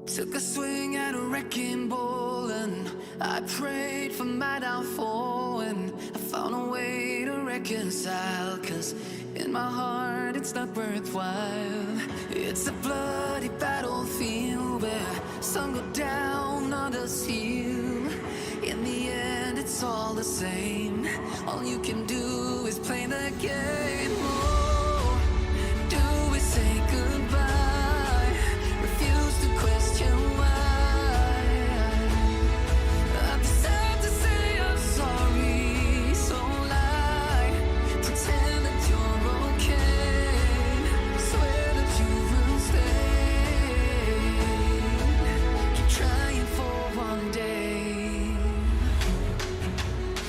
Took a swing at a wrecking ball and I prayed for my downfall, and I found a way to reconcile, 'cause in my heart it's not worthwhile. It's a bloody battlefield where some go down, others heal. In the end it's all the same. All you can do is play the game. Oh, do we say goodbye? Refuse to question why. I've decided to say I'm sorry, so lie. Pretend that you're okay. Swear that you will stay. Keep trying for one day.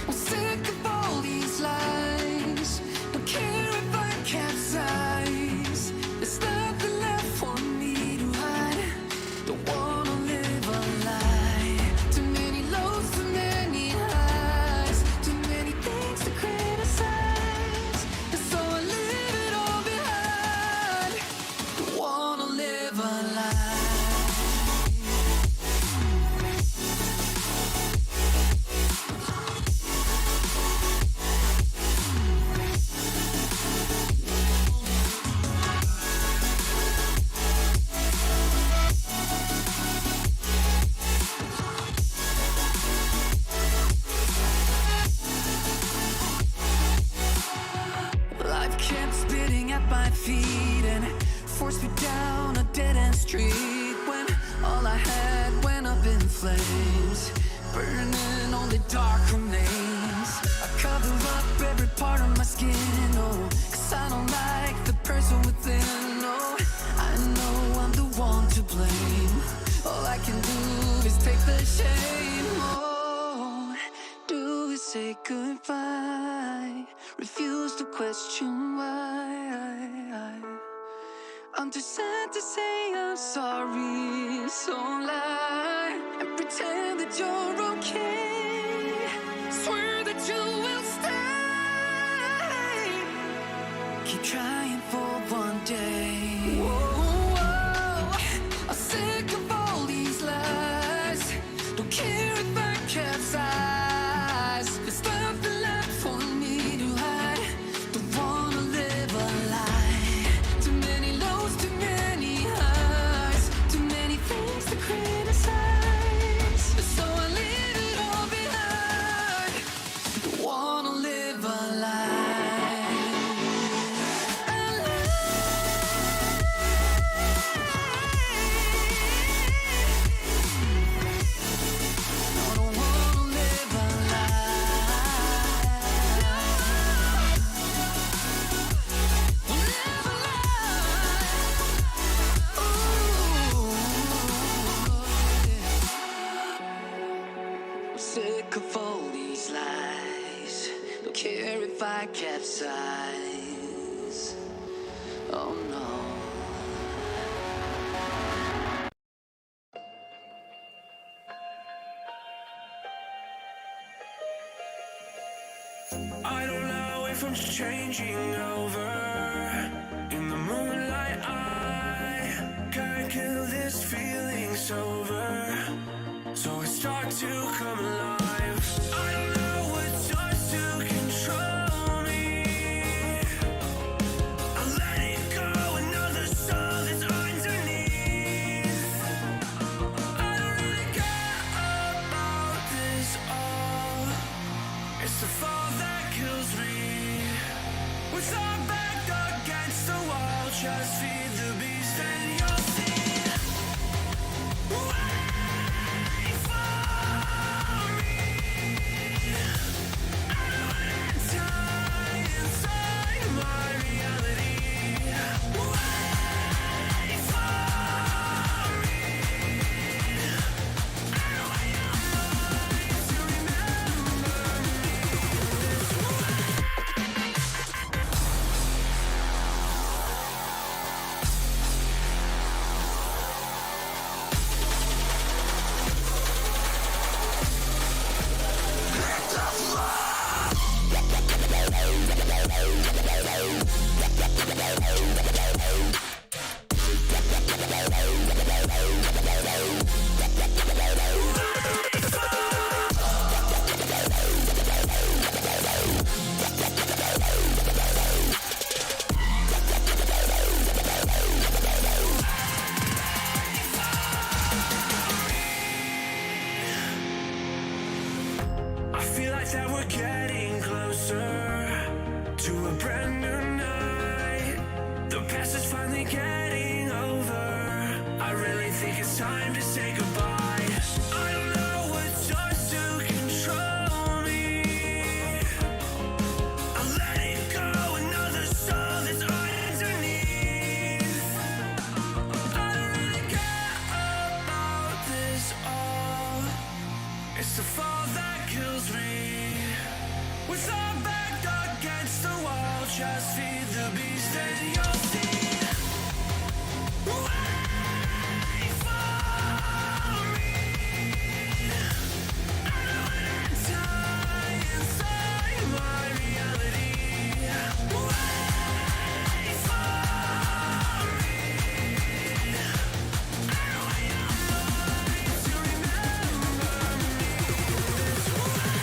I'm sick of all these lies. Don't care if I capsize. There's nothing left for me to hide. Don't wanna live a lie. Too many lows, too many highs. Too many things to criticize. And so I leave it all behind. Don't wanna live a lie. Life kept spitting at my feet and forced me down a dead-end street, when all I had went up in flames, burning only dark remains. I cover up every part of my skin, oh, 'cause I don't like the person within. Oh, I know I'm the one to blame. All I can do is take the shame. Oh, do we say goodbye? Refuse to question why. I'm too sad to say I'm sorry, so lie and pretend that you're okay. Swear that you will stay. Keep trying for one day. Whoa, whoa. I'm sick of all these lies. sick of all these lies. Don't care if I capsize. Oh no. I don't know if I'm changing over. In the moonlight I can't kill this feeling sober. So I start to come alive. I don't know what starts to control me. I let it go, another soul that's underneath. I don't really care about this all. It's the fall that kills me. With our back against the wall, just feed the beast and you'll see. Wait for me. I don't wanna die inside my reality. Wait for me. I don't want your mind to remember me this way. I feel like that we're getting closer to a brand new night. The past is finally getting over. I really think it's time to say goodbye. I don't know what starts to control me. I let it go, another soul that's underneath. I don't really care about this all. It's the fall that kills me. With our back against the wall, just feed the beast and you'll see. Wait for me. I don't wanna die inside my reality. Wait for me. I don't want your mind to remember me this way.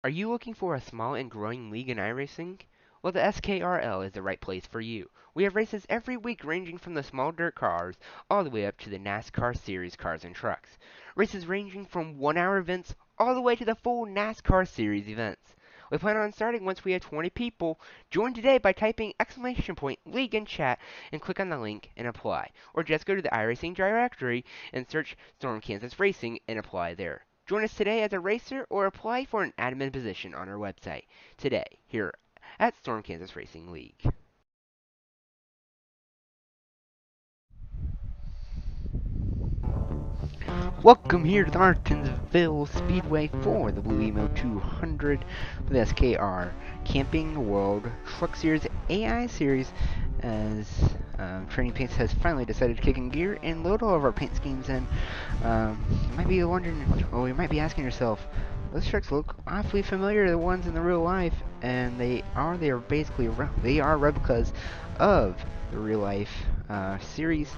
Are you looking for a small and growing league in iRacing? Well, the SKRL is the right place for you. We have races every week ranging from the small dirt cars all the way up to the NASCAR Series cars and trucks. Races ranging from 1-hour events all the way to the full NASCAR Series events. We plan on starting once we have 20 people. Join today by typing !league in chat and click on the link and apply. Or just go to the iRacing directory and search Storm Kansas Racing and apply there. Join us today as a racer or apply for an admin position on our website today here at Storm Kansas Racing League. Welcome here to the Martinsville Speedway for the Blue Emo 200 for the SKR Camping World Truck Series AI Series, as Training Paints has finally decided to kick in gear and load all of our paint schemes in. You might be wondering, or you might be asking yourself, those trucks look awfully familiar to the ones in the real life, and they are basically replicas of the real life series.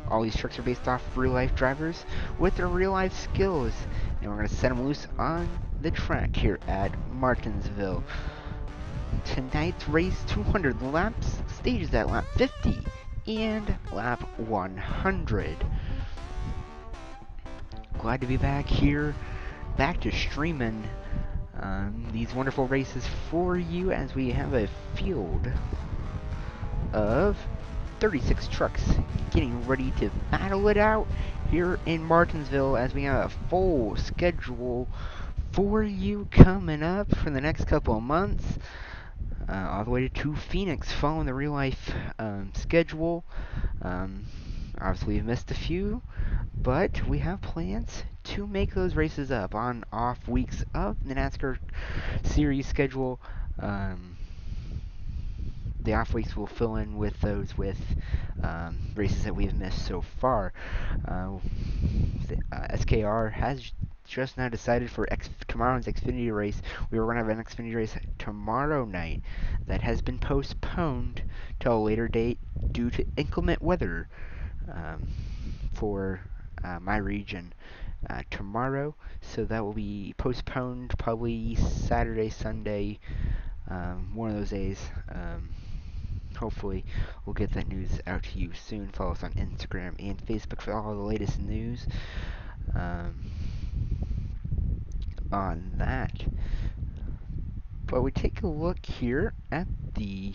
All these trucks are based off real-life drivers with their real-life skills, and we're going to set them loose on the track here at Martinsville. Tonight's race, 200 laps, stages at lap 50 and lap 100. Glad to be back here, back to streaming these wonderful races for you, as we have a field of 36 trucks getting ready to battle it out here in Martinsville, as we have a full schedule for you coming up for the next couple of months, all the way to Phoenix, following the real life schedule. Obviously we've missed a few, but we have plans to make those races up on off weeks of the NASCAR series schedule. The off weeks will fill in with those races that we've missed so far. SKR has just now decided for tomorrow's Xfinity race. We were going to have an Xfinity race tomorrow night that has been postponed to a later date due to inclement weather for my region tomorrow. So that will be postponed probably Saturday, Sunday, one of those days. Hopefully we'll get that news out to you soon. Follow us on Instagram and Facebook for all the latest news on that. But we take a look here at the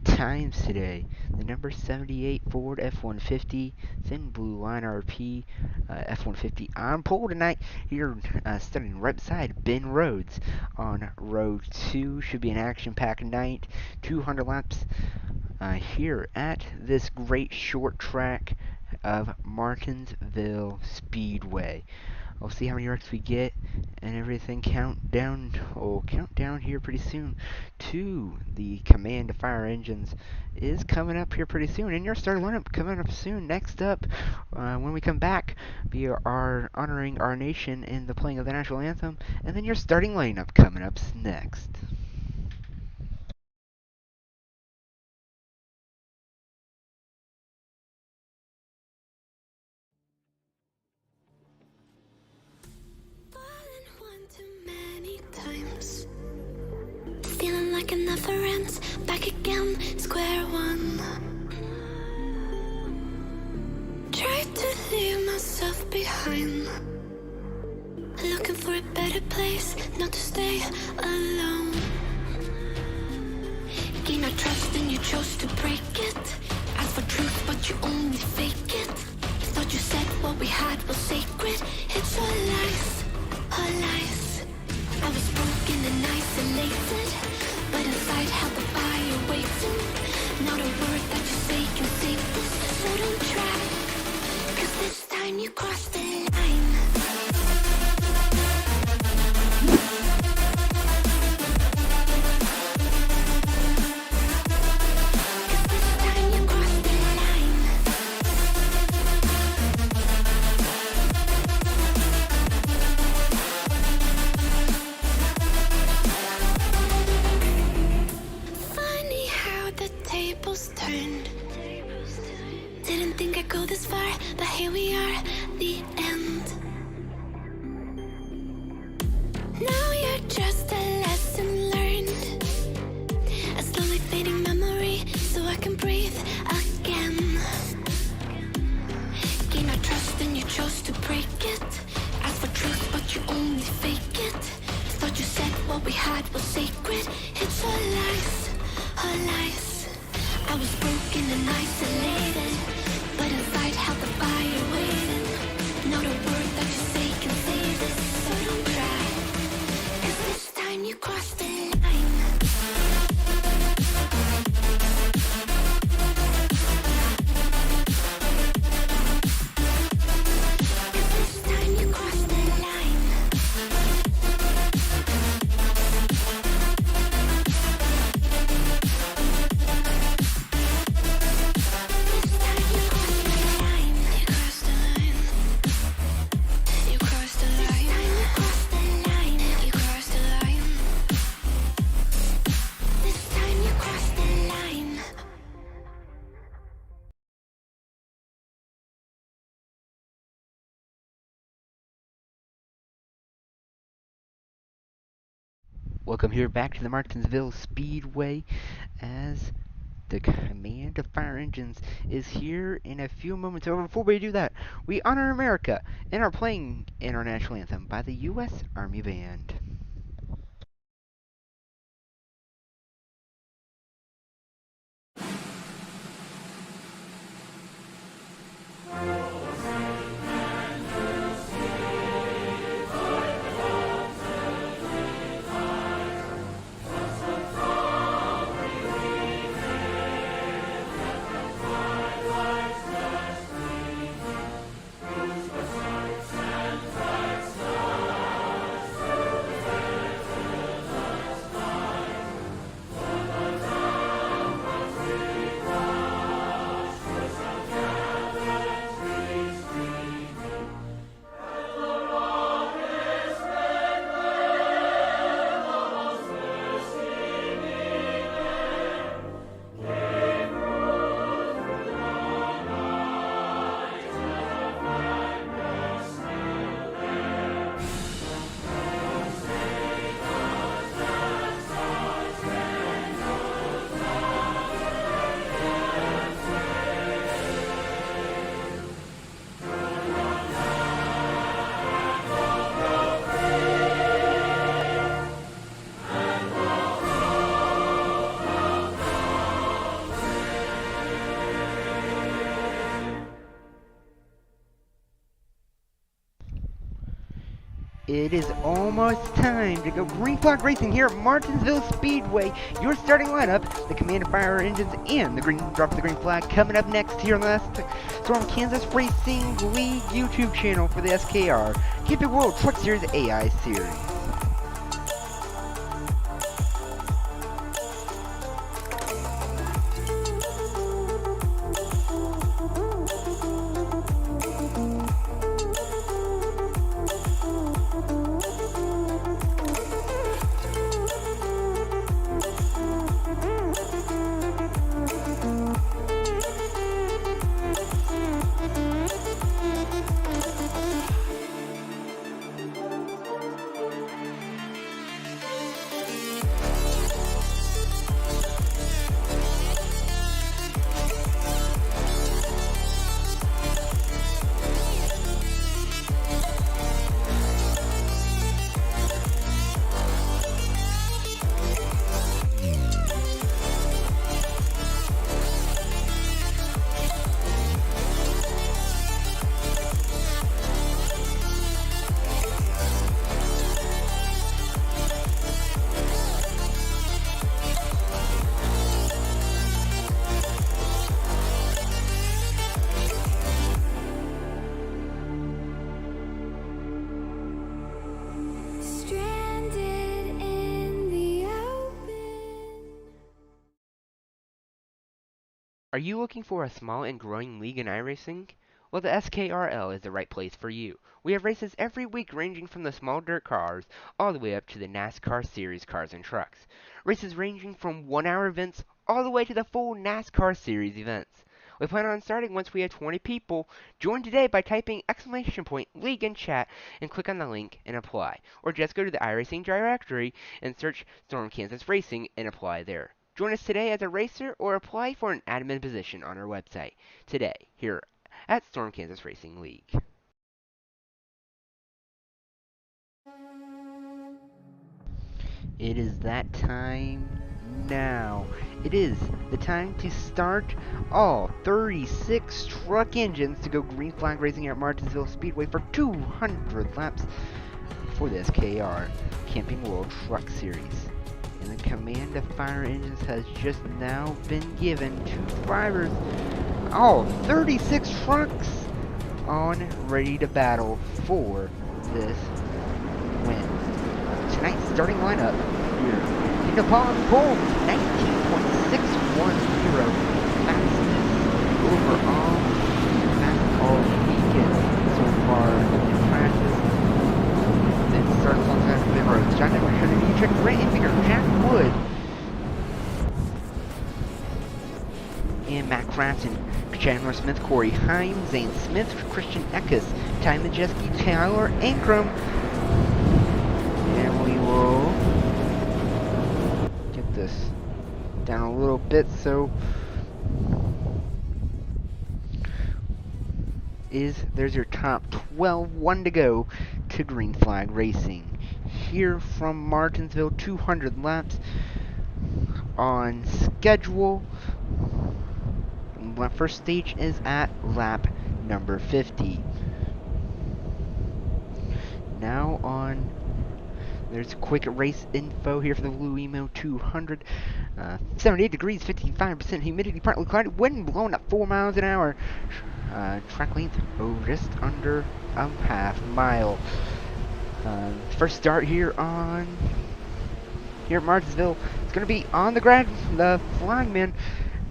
times today. The number 78 Ford F-150 Thin Blue Line RP F-150 on pole tonight here, starting right beside Ben Rhodes on row 2. Should be an action-packed night. 200 laps here at this great short track of Martinsville Speedway. We'll see how many wrecks we get and everything. Count down here pretty soon to the command to fire engines is coming up here pretty soon, and your starting lineup coming up soon. Next up, when we come back, we are honoring our nation in the playing of the national anthem, and then your starting lineup coming up next. Feeling like it never ends, back again, square one. Tried to leave myself behind, looking for a better place, not to stay alone. Gain our trust and you chose to break it. Ask for truth but you only fake it. Thought you said what we had was sacred. It's all lies, all lies. I was broken and isolated, but inside held the fire waiting. Not a word that you say can save this, so don't try, 'cause this time you crossed the line. Welcome here back to the Martinsville Speedway as the command of fire engines is here in a few moments. However, before we do that, we honor America and are playing in our national anthem by the U.S. Army Band. It is almost time to go green flag racing here at Martinsville Speedway. Your starting lineup, the command of fire engines and the green drop of the green flag coming up next here on the Storm Kansas Racing League YouTube channel for the SKR Camping World Truck Series AI Series. Are you looking for a small and growing league in iRacing? Well, the SKRL is the right place for you. We have races every week ranging from the small dirt cars all the way up to the NASCAR Series cars and trucks. Races ranging from 1-hour events all the way to the full NASCAR Series events. We plan on starting once we have 20 people. Join today by typing !league in chat and click on the link and apply. Or just go to the iRacing directory and search Storm Kansas Racing and apply there. Join us today as a racer or apply for an admin position on our website today here at Storm Kansas Racing League. It is that time now. It is the time to start all 36 truck engines to go green flag racing at Martinsville Speedway for 200 laps for the SKR Camping World Truck Series. And the command of fire engines has just now been given to drivers. All 36 trucks on ready to battle for this win. Tonight's starting lineup here. In the pond pole, 19.610 fastest overall. Fastest all weekend so far in practice. Then starts alongside the pit roads. John Edward, Trinity, Trick, Brandon Figure, Jack Wood, and Matt Crampton, Chandler Smith, Corey Hines, Zane Smith, Christian Eckes, Ty Majeski, Tyler Ankrum, and we will us down a little bit, so there's your top 12, one to go to Green Flag Racing. Here from Martinsville, 200 laps on schedule. The first stage is at lap number 50. Now on, there's quick race info here for the Blue Emo 200. 78 degrees, 55% humidity, partly cloudy, wind blowing at 4 miles an hour. Track length, just under a half mile. First start here at Martinsville. It's going to be on the ground, the flagman,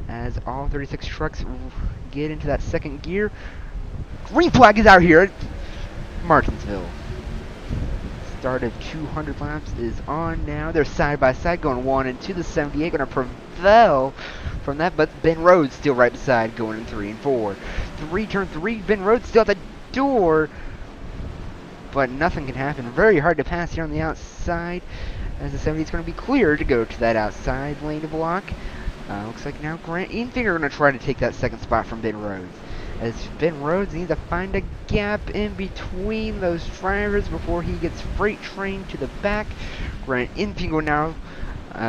as all 36 trucks get into that second gear. Green flag is out here at Martinsville. Start of 200 laps is on now. They're side by side going 1 and 2. The 78 going to prevail from that, but Ben Rhodes still right beside going in 3 and 4. Turn 3, Ben Rhodes still at the door, but nothing can happen. Very hard to pass here on the outside, as the 70 is going to be cleared to go to that outside lane to block. Looks like now Grant Enfinger are going to try to take that second spot from Ben Rhodes, as Ben Rhodes needs to find a gap in between those drivers before he gets freight trained to the back. Grant Enfinger now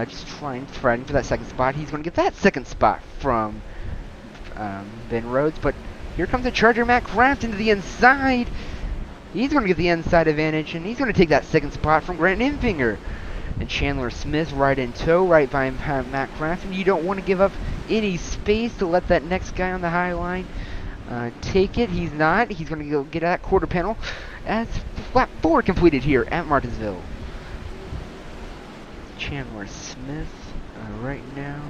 just fighting for that second spot. He's going to get that second spot from Ben Rhodes, but here comes the Charger Matt Craft into the inside. He's going to get the inside advantage, and he's going to take that second spot from Grant Enfinger. And Chandler Smith right in tow, right by Matt Craft, and you don't want to give up any space to let that next guy on the high line take it. He's not. He's going to go get that quarter panel as lap 4 completed here at Martinsville. Chandler Smith right now.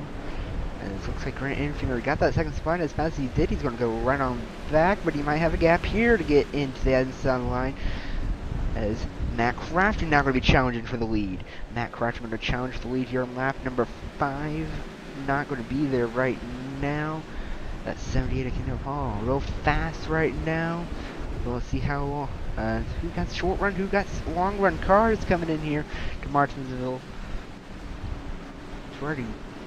And it looks like Grant Enfinger got that second spot. As fast as he did, he's going to go right on back, but he might have a gap here to get into the inside line, as Matt Crafton now going to be challenging for the lead. Matt Crafton going to challenge the lead here on lap number 5. Not going to be there right now. That's 78 Kingdom Hall. Real fast right now. Well, let's see how who got short run, who got long run cars coming in here to Martinsville. It's already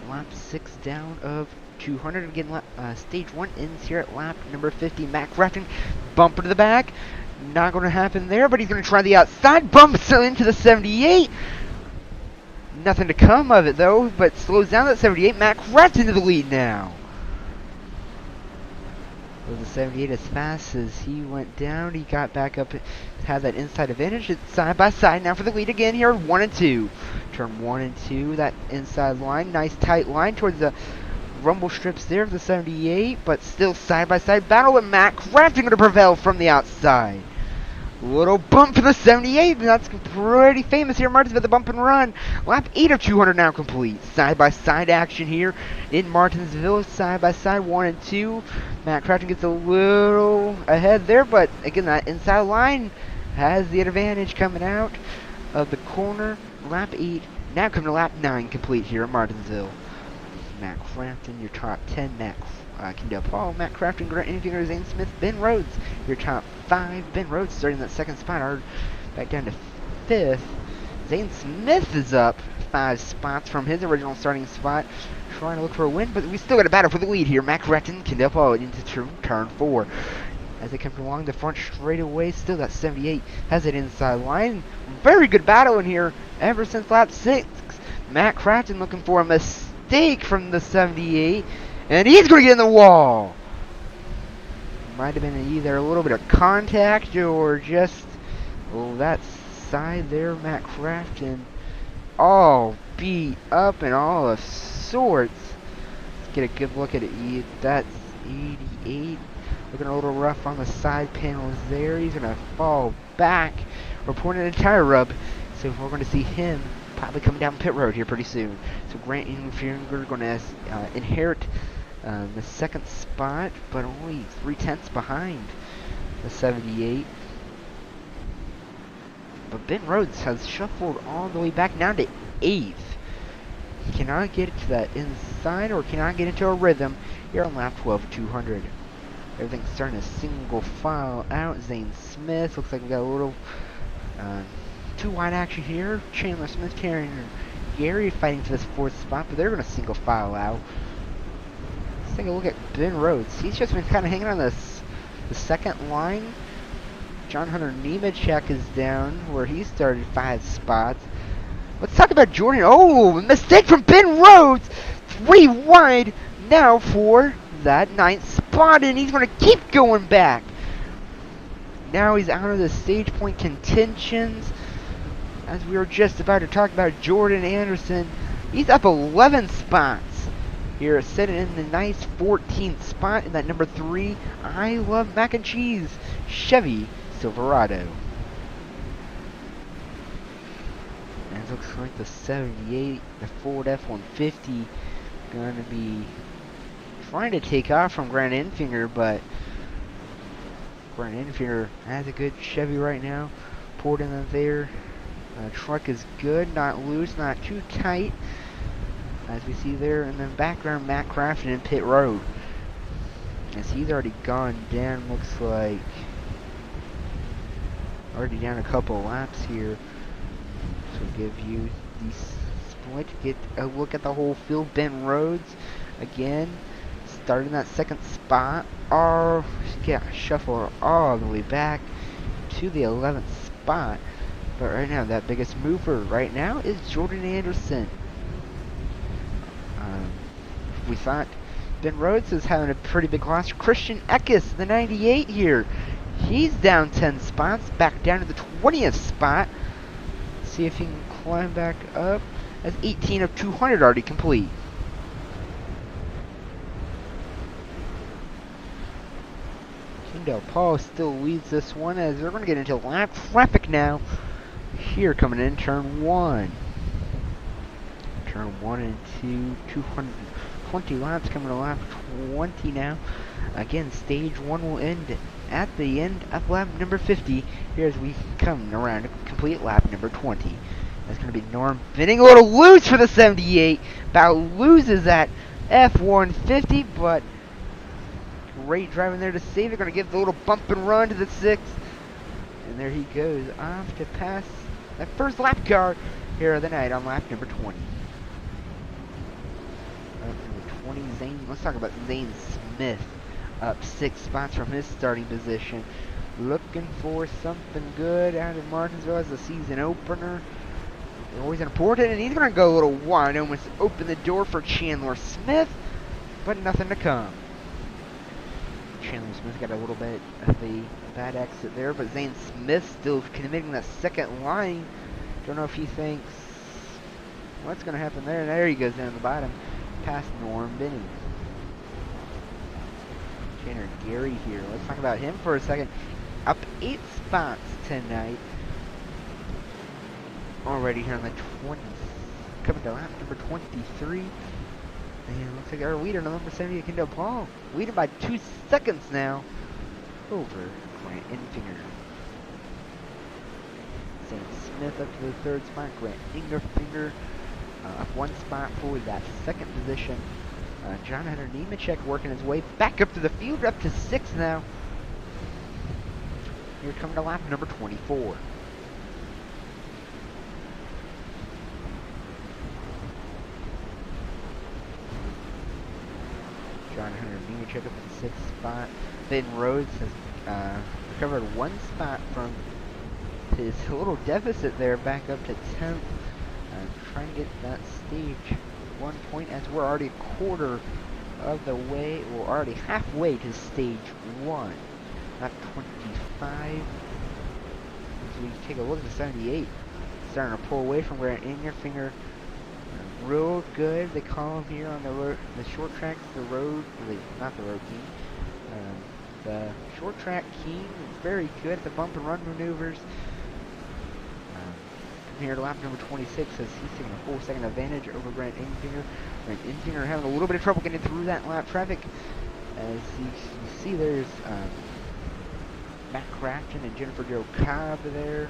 lap 6 down of 200. Again, stage 1 ends here at lap number 50. Matt Crafton, bumper to the back. Not going to happen there, but he's going to try the outside. Bumps into the 78. Nothing to come of it, though, but slows down that 78. Matt Crafton into the lead now. Was the 78 as fast as he went down? He got back up, had that inside advantage. It's side by side now for the lead again here, 1 and 2. Turn 1 and 2, that inside line, nice tight line towards the rumble strips there of the 78, but still side by side battle with Matt Crafton going to prevail from the outside. Little bump for the 78, and that's pretty famous here. Martinsville, the bump and run. Lap 8 of 200 now complete. Side-by-side action here in Martinsville. Side-by-side, 1 and 2. Matt Crafton gets a little ahead there, but again, that inside line has the advantage coming out of the corner. Lap 8, now coming to lap 9 complete here at Martinsville. Matt Crafton, your top 10. Matt Crafton, Grant Enfinger, Zane Smith, Ben Rhodes, your top 5. Ben Rhodes starting that second spot, back down to 5th. Zane Smith is up 5 spots from his original starting spot, trying to look for a win, but we still got a battle for the lead here. Matt Crafton can up into turn 4. As they come along the front straightaway, still that 78 has it inside line. Very good battle in here ever since lap 6. Matt Crafton looking for a mistake from the 78. And he's going to get in the wall. Might have been either a little bit of contact or just that side there. Matt Crafton all beat up and all of sorts. Let's get a good look at it. That's 88. Looking a little rough on the side panels there. He's going to fall back, reporting a tire rub. So we're going to see him probably coming down pit road here pretty soon. So Grant Enfinger going to inherit the second spot, but only 3/10 behind the 78. But Ben Rhodes has shuffled all the way back now to 8th. Cannot get to that inside, or cannot get into a rhythm here on lap 12 of 200. Everything's starting to single file out. Zane Smith, looks like we got a little too wide action here. Chandler Smith Gary fighting for this 4th spot, but they're going to single file out. Let's take a look at Ben Rhodes. He's just been kind of hanging on the 2nd line. John Hunter Nemechek is down, where he started 5 spots. Let's talk about Jordan. Oh, mistake from Ben Rhodes! 3 wide now for that 9th spot, and he's going to keep going back. Now he's out of the stage point contentions. As we were just about to talk about Jordan Anderson, he's up 11 spots. Here, sitting in the nice 14th spot in that number 3, I Love Mac and Cheese Chevy Silverado. And it looks like the 78, the Ford F-150, going to be trying to take off from Grant Enfinger, but Grant Enfinger has a good Chevy right now. Poured in there. Truck is good, not loose, not too tight. As we see there in the background, Matt Crafton in pit road. As he's already gone down, looks like. Already down a couple laps here. So we'll give you the split, get a look at the whole field. Ben Rhodes, again, starting that 2nd spot. Oh, yeah, shuffle all the way back to the 11th spot. But right now, that biggest mover right now is Jordan Anderson. We thought Ben Rhodes is having a pretty big loss. Christian Eckes, the 98 here. He's down 10 spots, back down to the 20th spot. See if he can climb back up. That's 18 of 200 already complete. Kendall Paul still leads this one, as they're going to get into lap traffic now. Here coming in turn 1. Turn 1 and 2, 220 laps coming to lap 20 now. Again, stage 1 will end at the end of lap number 50. Here as we come around to complete lap number 20. That's going to be Norm Binning. A little loose for the 78. About loses that F-150, but great driving there to save it. Going to give the little bump and run to the 6th. And there he goes off to pass that first lap car here of the night on lap number 20. Lap number 20, Zane. Let's talk about Zane Smith. Up 6 spots from his starting position. Looking for something good out of Martinsville as a season opener. Always important, and he's going to go a little wide. Almost open the door for Chandler Smith, but nothing to come. Chandler Smith got a little bit of a bad exit there, but Zane Smith still committing that 2nd line. Don't know if he thinks what's going to happen there. And there he goes down the bottom, past Norm Binning. Tanner Gary here. Let's talk about him for a second. Up 8 spots tonight. Already here on the 20s. Coming to lap number 23. And looks like our leader, number 70, Kendall Paul, leading by 2 seconds now over Grant Enfinger. Sam Smith up to the 3rd spot. Grant Enfinger up 1 spot for that 2nd position. John Hunter Nemechek working his way back up to the field, up to 6th now. Here coming to lap number 24. John Hunter Nemechek up in 6th spot. Ben Rhodes has recovered 1 spot from his little deficit there, back up to 10th. Trying to get that stage 1 point, as we're already a quarter of the way, we're already halfway to stage 1. Lap 25. As we take a look at the 78, starting to pull away from Grant Enfinger. Real good, they call him here on the road, the short tracks, the road, not the road king. The short track king is very good at the bump and run maneuvers. Here to lap number 26, as he's taking a full second advantage over Grant Enfinger. Grant Enfinger having a little bit of trouble getting through that lap traffic. As you see, there's Matt Crafton and Jennifer Jo Cobb there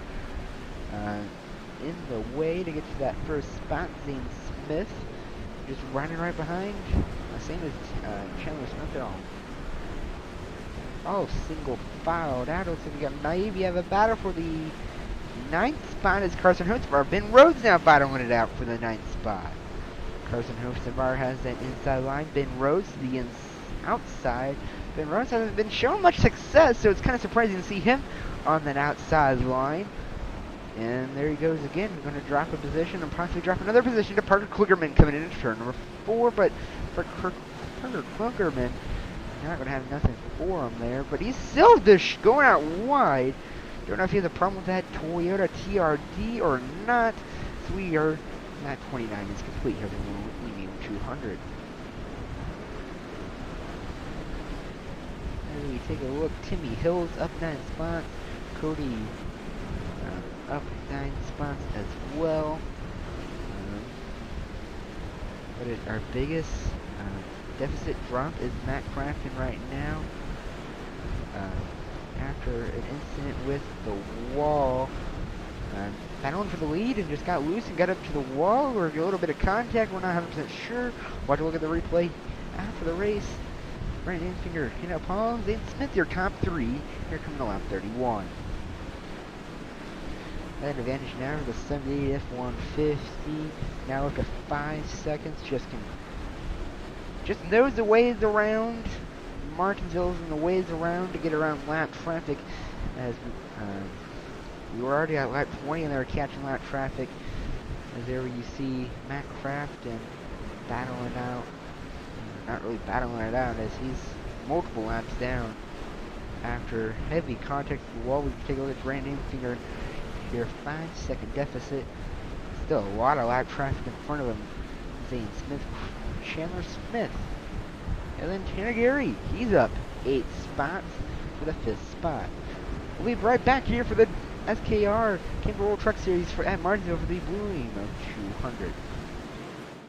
in the way to get to that first spot. Zane Smith just running right behind. Same as Chandler Smith at all. Oh, single filed out. Looks like we got maybe have a battle for the Ninth spot is Carson Hocevar. Ben Rhodes now battling it out for the ninth spot. Carson Hocevar has that inside line. Ben Rhodes to the outside. Ben Rhodes hasn't been showing much success, so it's kind of surprising to see him on that outside line. And there he goes again. Going to drop a position and possibly drop another position to Parker Klugerman coming in at turn number 4. But for Parker Klugerman, not going to have nothing for him there. But he's still just going out wide. Don't know if he has a problem with that Toyota TRD or not. So we are, that 29 is complete here. We need 200. As we take a look, Timmy Hill's up 9 spots. Cody up 9 spots as well. But our biggest deficit drop is Matt Crafton right now. After an incident with the wall, battling for the lead and just got loose and got up to the wall, or a little bit of contact, we're not 100% sure. We'll have to look at the replay after the race. Brandon Infinger, Paul, Zane Smith, your top 3. Here coming to lap 31. That advantage now for the 78 F-150. Now look at 5 seconds. Just knows the ways around. Martinsville's and the ways around to get around lap traffic. As we were already at lap 20 and they were catching lap traffic. As there you see Matt Crafton battling out. Not really battling it out as he's multiple laps down. After heavy contact with the wall, we can take a look at Brandon Infinger. Here, 5-second deficit. Still a lot of lap traffic in front of him. Zane Smith, Chandler Smith, and then Tanner Gary. He's up 8 spots for the 5th spot. We'll be right back here for the SKR Camper World Truck Series at Martinsville for the Blue Emo 200.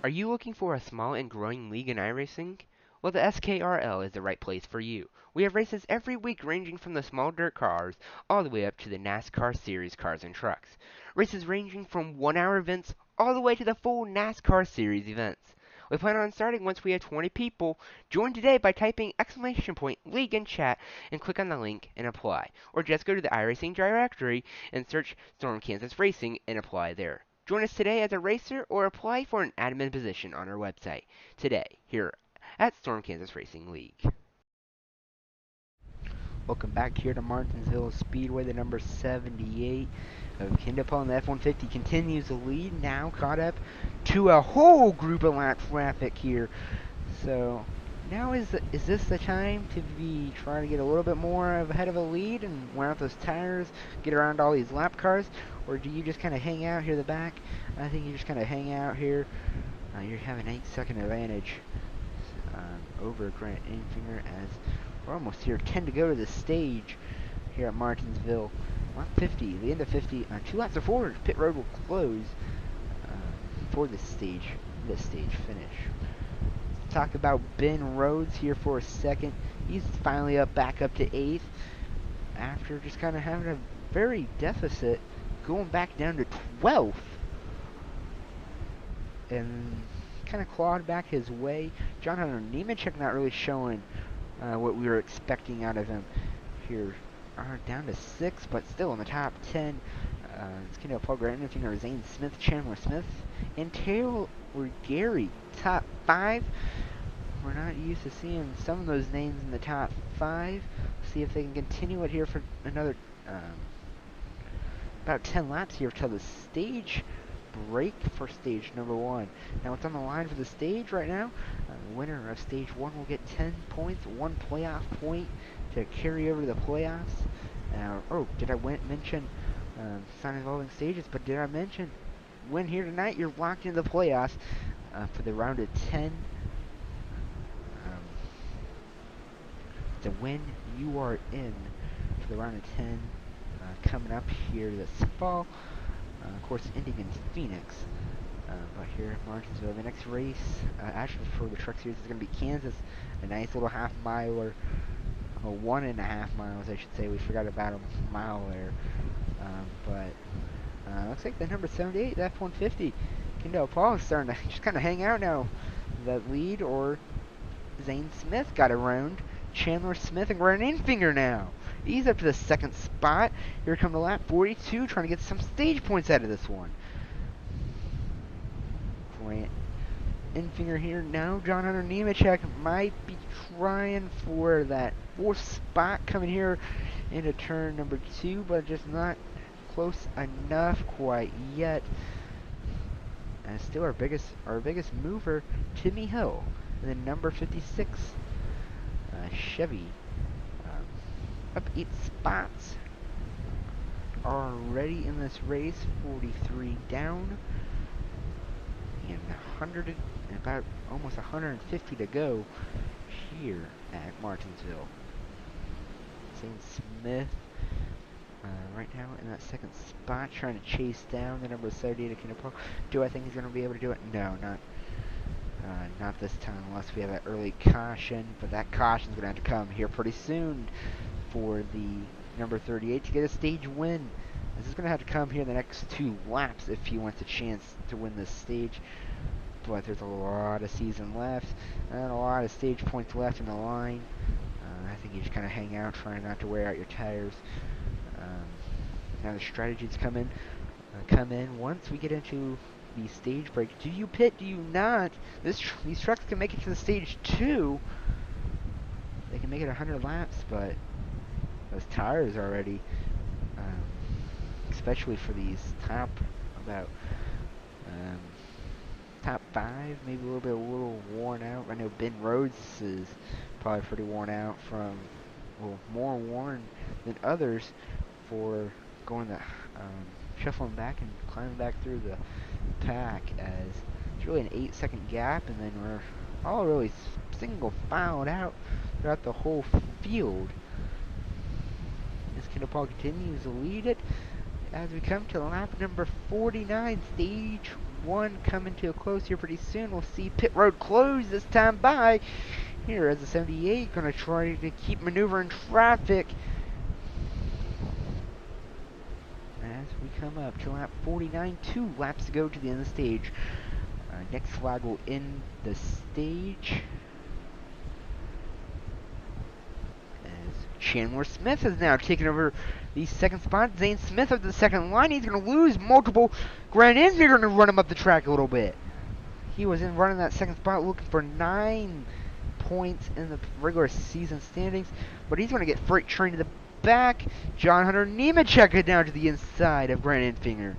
Are you looking for a small and growing league in iRacing? Well, the SKRL is the right place for you. We have races every week ranging from the small dirt cars all the way up to the NASCAR Series cars and trucks. Races ranging from 1-hour events all the way to the full NASCAR Series events. We plan on starting once we have 20 people. Join today by typing !league in chat and click on the link and apply. Or just go to the iRacing directory and search Storm Kansas Racing and apply there. Join us today as a racer or apply for an admin position on our website today here at Storm Kansas Racing League. Welcome back here to Martinsville Speedway, the number 78 of Kindle, and the F-150 continues to lead, now caught up to a whole group of lap traffic here. So now is this the time to be trying to get a little bit more ahead of a lead and wear out those tires, get around all these lap cars, or do you just kind of hang out here at the back? I think you just kind of hang out here. You have an 8-second advantage over Grant Infinger as we're almost here. 10 to go to the stage here at Martinsville. Lap 50, the end of 50. 2 laps are forward. Pit road will close for this stage finish. Talk about Ben Rhodes here for a second. He's finally back up to 8th after just kind of having a very deficit, going back down to 12th. And kind of clawed back his way. John Hunter Nemechek not really showing what we were expecting out of him here. Down to 6, but still in the top 10. It's going to Paul Grant, Zane Smith, Chandler Smith, and Taylor Gary, top 5. We're not used to seeing some of those names in the top 5. See if they can continue it here for another about 10 laps here till the stage break for stage number 1. Now what's on the line for the stage right now? The winner of stage 1 will get 10 points, 1 playoff point to carry over to the playoffs. Did I mention it's not involving stages, but did I mention win here tonight, you're locked into the playoffs for the round of 10. To win, you are in for the round of 10 coming up here this fall. Of course, ending in Phoenix. But here at Martinsville, the next race, actually for the truck series, is going to be Kansas. A nice little half-miler. 1.5 miles, I should say. We forgot about a mile there. Looks like the number 78, the F-150. Kendall Paul is starting to just kind of hang out now. The lead, or Zane Smith got around Chandler Smith and Grant Infinger now. Ease up to the second spot. Here come the lap 42, trying to get some stage points out of this one. Grant Infinger here now. John Hunter Nemechek might be trying for that fourth spot coming here into turn number 2, but just not close enough quite yet. And still our biggest mover, Timmy Hill, and then number 56, Chevy, up 8 spots already in this race. 43 down, and about almost 150 to go here at Martinsville. Zane Smith right now in that second spot, trying to chase down the number 78 of Kinder. Do I think he's going to be able to do it? No, not this time, unless we have that early caution. But that caution's going to have to come here pretty soon for the number 38 to get a stage win. This is going to have to come here in the next 2 laps if he wants a chance to win this stage. But there's a lot of season left and a lot of stage points left in the line. I think you just kind of hang out, trying not to wear out your tires. Now the strategies come in once we get into the stage break. Do you pit? Do you not? These trucks can make it to the stage 2. They can make it 100 laps, but those tires already, especially for these top 5, maybe a little worn out. I know Ben Rhodes is probably pretty worn out from, well, more worn than others for going shuffling back and climbing back through the pack, as it's really an 8-second gap, and then we're all really single filed out throughout the whole field. As Kendall Paul continues to lead it as we come to lap number 49, stage 1 coming to a close here pretty soon. We'll see pit road close this time by here as the 78 going to try to keep maneuvering traffic as we come up to lap 49. 2 laps to go to the end of the stage. Next flag will end the stage as Chandler Smith has now taken over the second spot. Zane Smith of the second line. He's going to lose multiple Grand Ends. They're going to run him up the track a little bit. He was in running that second spot looking for 9 points in the regular season standings, but he's going to get freight train to the back. John Hunter Nemechek down to the inside of Grant Enfinger,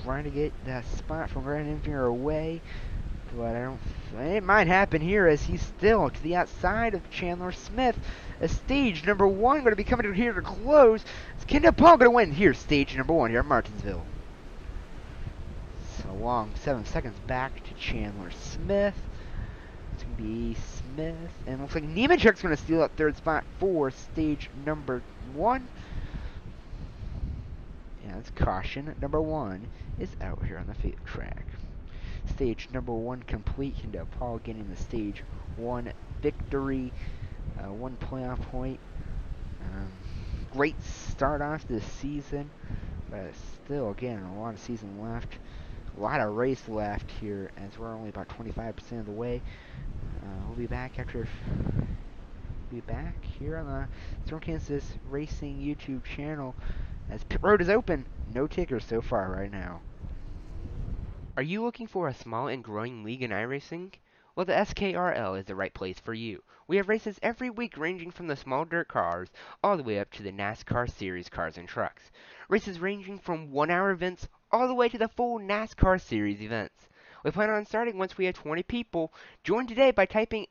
trying to get that spot from Grant Enfinger away, but it might happen here as he's still to the outside of Chandler Smith. Stage number 1 going to be coming here to close. Is Kendall Paul going to win here? Stage number 1 here at Martinsville. So long, 7 seconds back to Chandler Smith. It's going to be Smith, and looks like Nemechek's going to steal that 3rd spot for stage number 1. Yeah, it's caution. Number 1 is out here on the field track. Stage number 1 complete. Kendall Paul getting the stage 1 victory. 1 playoff point. Great start off this season, but still, again, a lot of season left. A lot of race left here, as we're only about 25% of the way. We'll be back here on the Storm Kansas Racing YouTube channel as pit road is open. No takers so far right now. Are you looking for a small and growing league in iRacing? Well, the SKRL is the right place for you. We have races every week ranging from the small dirt cars all the way up to the NASCAR Series cars and trucks. Races ranging from 1-hour events all the way to the full NASCAR Series events. We plan on starting once we have 20 people. Join today by typing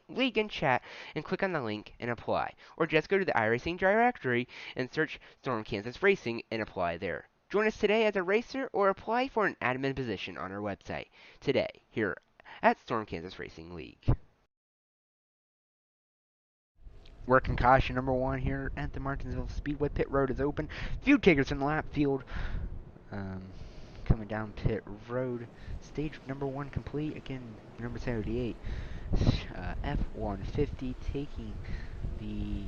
!league in chat and click on the link and apply. Or just go to the iRacing directory and search Storm Kansas Racing and apply there. Join us today as a racer or apply for an admin position on our website today here at Storm Kansas Racing League. Working caution number 1 here at the Martinsville Speedway. Pit road is open. Few takers in the lap field. Coming down pit road. Stage number 1 complete. Again, number 78. F-150 taking the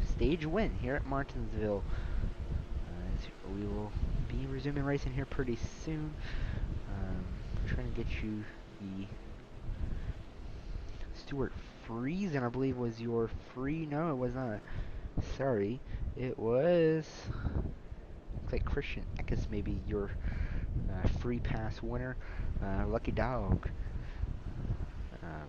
stage win here at Martinsville. We will be resuming racing here pretty soon. Trying to get you the Stuart Friesen, I believe, was your free. No, it was not. Sorry, it was... Looks like Christian Eckes may be your free pass winner. Lucky dog. Um,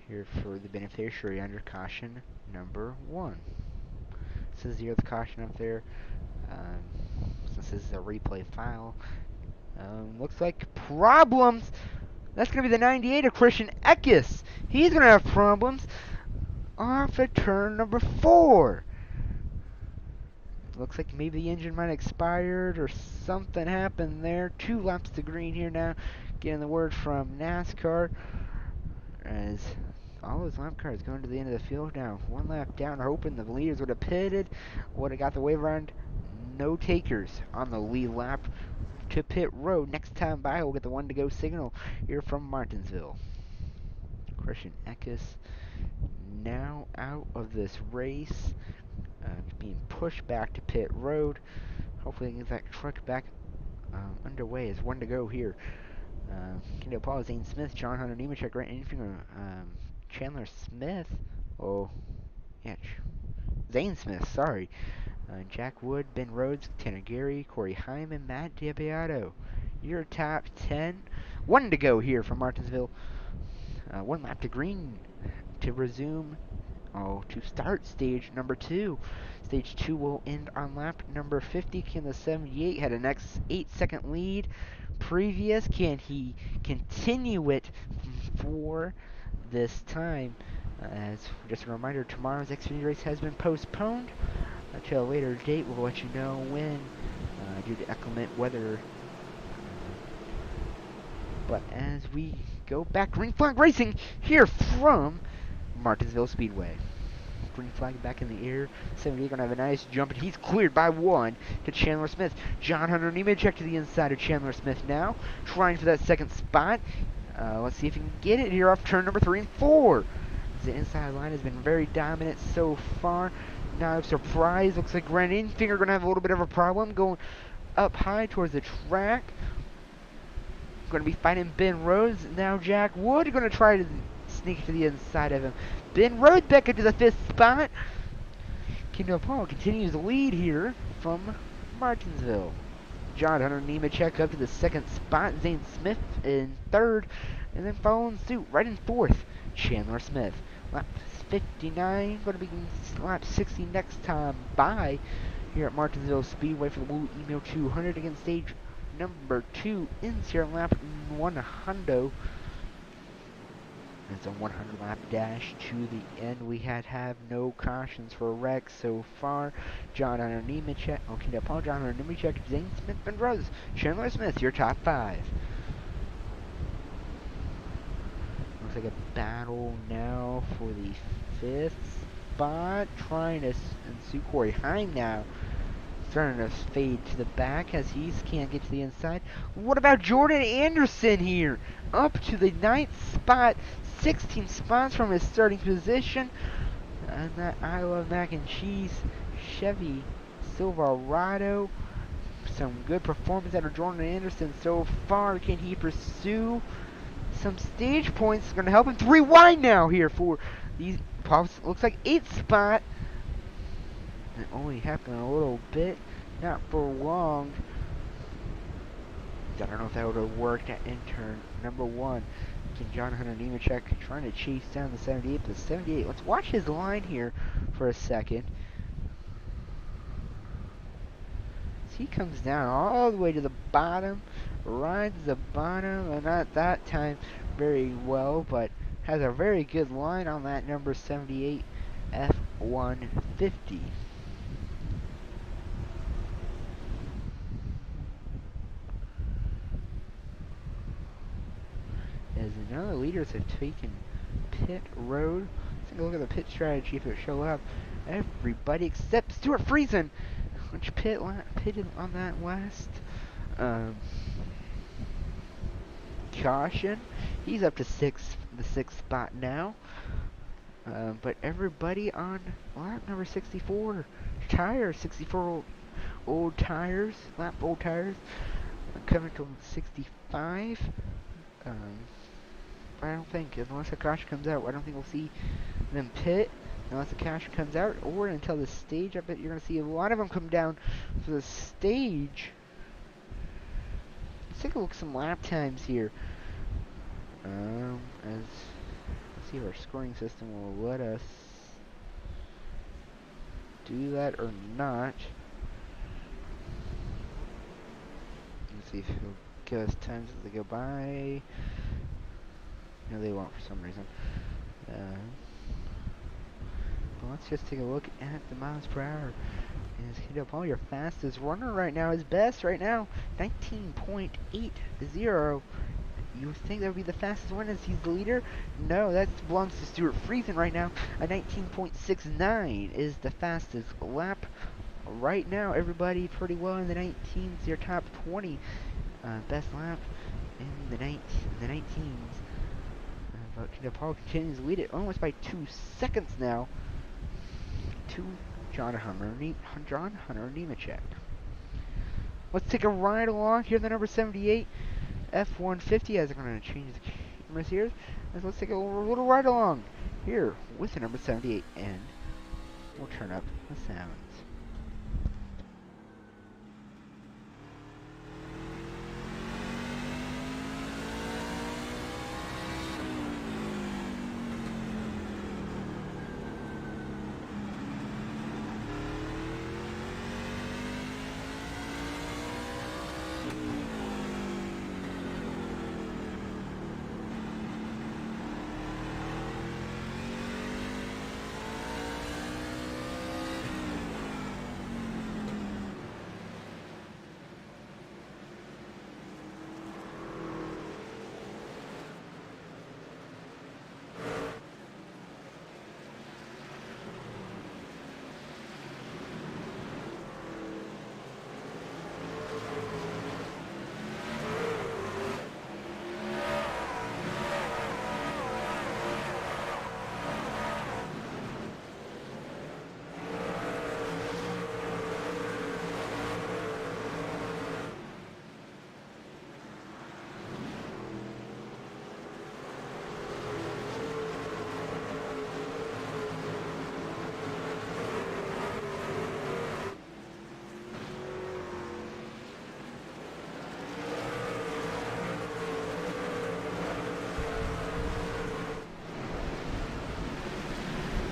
here for the beneficiary under caution number 1. It says 0th caution up there. Since this is a replay file, looks like problems. That's going to be the 98 of Christian Eckes. He's going to have problems off at turn number 4. Looks like maybe the engine might have expired or something happened there. 2 laps to green here now. Getting the word from NASCAR as all those lap cars going to the end of the field now. 1 lap down, hoping the leaders would have pitted, would have got the wave around. No takers on the lead lap to pit road. Next time by, we'll get the 1 to go signal here from Martinsville. Christian Eckes now out of this race, being pushed back to pit road. Hopefully, get that truck back underway. Is 1 to go here. Kendall Paul, Zane Smith, John Hunter Nemechek, right infinger, Chandler Smith. Oh, yeah, Zane Smith. Sorry. Jack Wood, Ben Rhodes, Tanner Gary, Corey Hyman, Matt Diabiato. Your top 10. 1 to go here from Martinsville. 1 lap to green to resume. To start stage number 2. Stage 2 will end on lap number 50. Can the 78 had a next 8-second lead previous? Can he continue it for this time? As just a reminder, tomorrow's Xfinity race has been postponed until a later date. We'll let you know when, due to inclement weather. But as we go back, green flag racing here from Martinsville Speedway. Green flag back in the air. 78 gonna have a nice jump, and he's cleared by 1 to Chandler Smith. John Hunter Nemechek to the inside of Chandler Smith now, trying for that 2nd spot. Let's see if he can get it here off turn number 3 and 4. The inside line has been very dominant so far. Not a surprise. Looks like Grant Infinger gonna have a little bit of a problem going up high towards the track. Going to be fighting Ben Rhodes. Now Jack Wood going to try to sneak to the inside of him. Ben Rhodes back into the 5th spot. Kendall Paul continues the lead here from Martinsville. John Hunter Nemechek up to the 2nd spot. Zane Smith in 3rd. And then following suit right in 4th, Chandler Smith. Lap 59. Going to be lap 60 next time by here at Martinsville Speedway for the Blue Email 200 against stage number 2 in Sierra lap 100. It's a 100 lap dash to the end. We have no cautions for wrecks so far. John Hunter Nemechek, Paul, John Hunter Nemechek, Zane Smith, and Rose. Chandler Smith, your top 5. Looks like a battle now for the 5th spot. Trying to ensue Corey Heim now. Starting to fade to the back as he can't get to the inside. What about Jordan Anderson here? Up to the 9th spot. 16 spots from his starting position. And that I Love Mac and Cheese Chevy Silverado. Some good performance out of Jordan Anderson so far. Can he pursue some stage points? Going to help him to rewind now here for these. Looks like 8th spot. It only happened a little bit, not for long. I don't know if that would have worked at intern number 1. Can John Hunter Nemechek trying to chase down the 78, but the 78. Let's watch his line here for a second. As he comes down all the way to the bottom, rides the bottom, and not that time very well, but has a very good line on that number 78 F-150. As none of the leaders have taken pit road. Let's take a look at the pit strategy if it show up. Everybody except Stuart Friesen, which pitted on that last caution. He's up to the 6th spot now. But everybody on lap number 64 tires, 64 old tires, lap old tires, coming to 65. I don't think, unless a caution comes out, I don't think we'll see them pit. unless the cash comes out, or until the stage. I bet you're going to see a lot of them come down for the stage. Let's take a look at some lap times here. Let's see if our scoring system will let us do that or not. Let's see if he'll give us times as they go by. No, they won't for some reason. But let's just take a look at the miles per hour. And it's Kendall Paul, your fastest runner right now, his best right now, 19.80. You would think that would be the fastest one as he's the leader? No, that belongs to Stuart Friesen right now. A 19.69 is the fastest lap right now. Everybody pretty well in the 19s, your top 20 best lap in the 19s. But Kendall Paul continues to lead it almost by 2 seconds now to John Hunter Nemechek. Let's take a ride along here, the number 78 F-150, as I'm going to change the cameras here. Let's take a little ride along here with the number 78, and we'll turn up the sounds.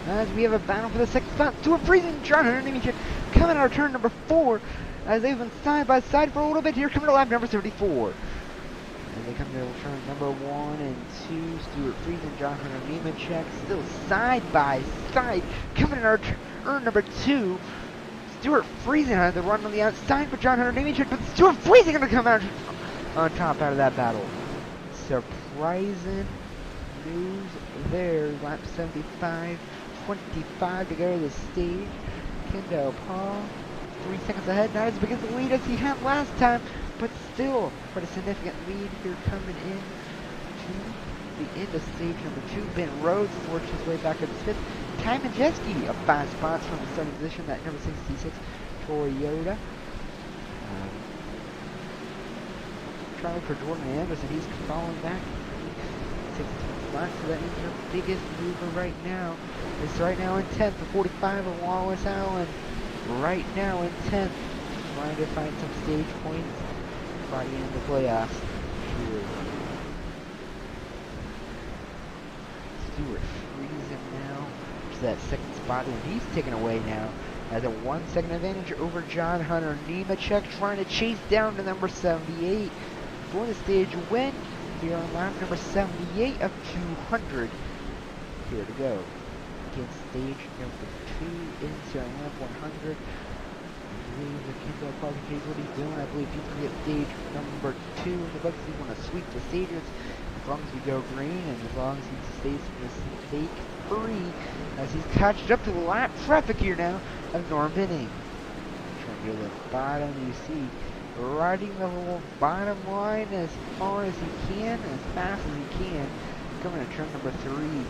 As we have a battle for the second spot, Stuart Friesen, John Hunter Nemechek coming out of turn number 4, as they've been side by side for a little bit here, coming to lap number 74. And they come to turn number 1 and 2, Stuart Friesen, John Hunter Nemechek, still side by side, coming in our turn number 2. Stuart Friesen had the run on the outside for John Hunter Nemechek, but Stuart Friesen going to come out on top out of that battle. Surprising news there, lap 75. 25 to go to the stage. Kendall Paul 3 seconds ahead, not as big as the lead as he had last time, but still quite a significant lead here coming in to the end of stage number 2. Ben Rhodes works his way back up to 5th. Ty Majeski, a 5 spots from the starting position, that number 66 Toyota. Trying for Jordan Anderson, he's falling back 16 spots, so that means your biggest mover right now is right now in 10th for 45 of Wallace Allen. Right now in 10th, trying to find some stage points by the end of the playoffs. Here. Stuart Friesen now to that second spot, and he's taken away now as a 1 second advantage over John Hunter Nemechek, trying to chase down to number 78. Going to stage win here on lap number 78 of 200. Here to go. Against stage number 2 into lap 100. I believe the Kendall Paul is what he's doing. I believe he's going to get stage number 2 in the books. He's going to sweep the stages as long as we go green and as long as he stays mistake free, as he's catched up to the lap traffic here now of Norm Binning. Trying to go to the bottom, you see, riding the whole bottom line as far as he can, as fast as he can. Coming to turn number 3.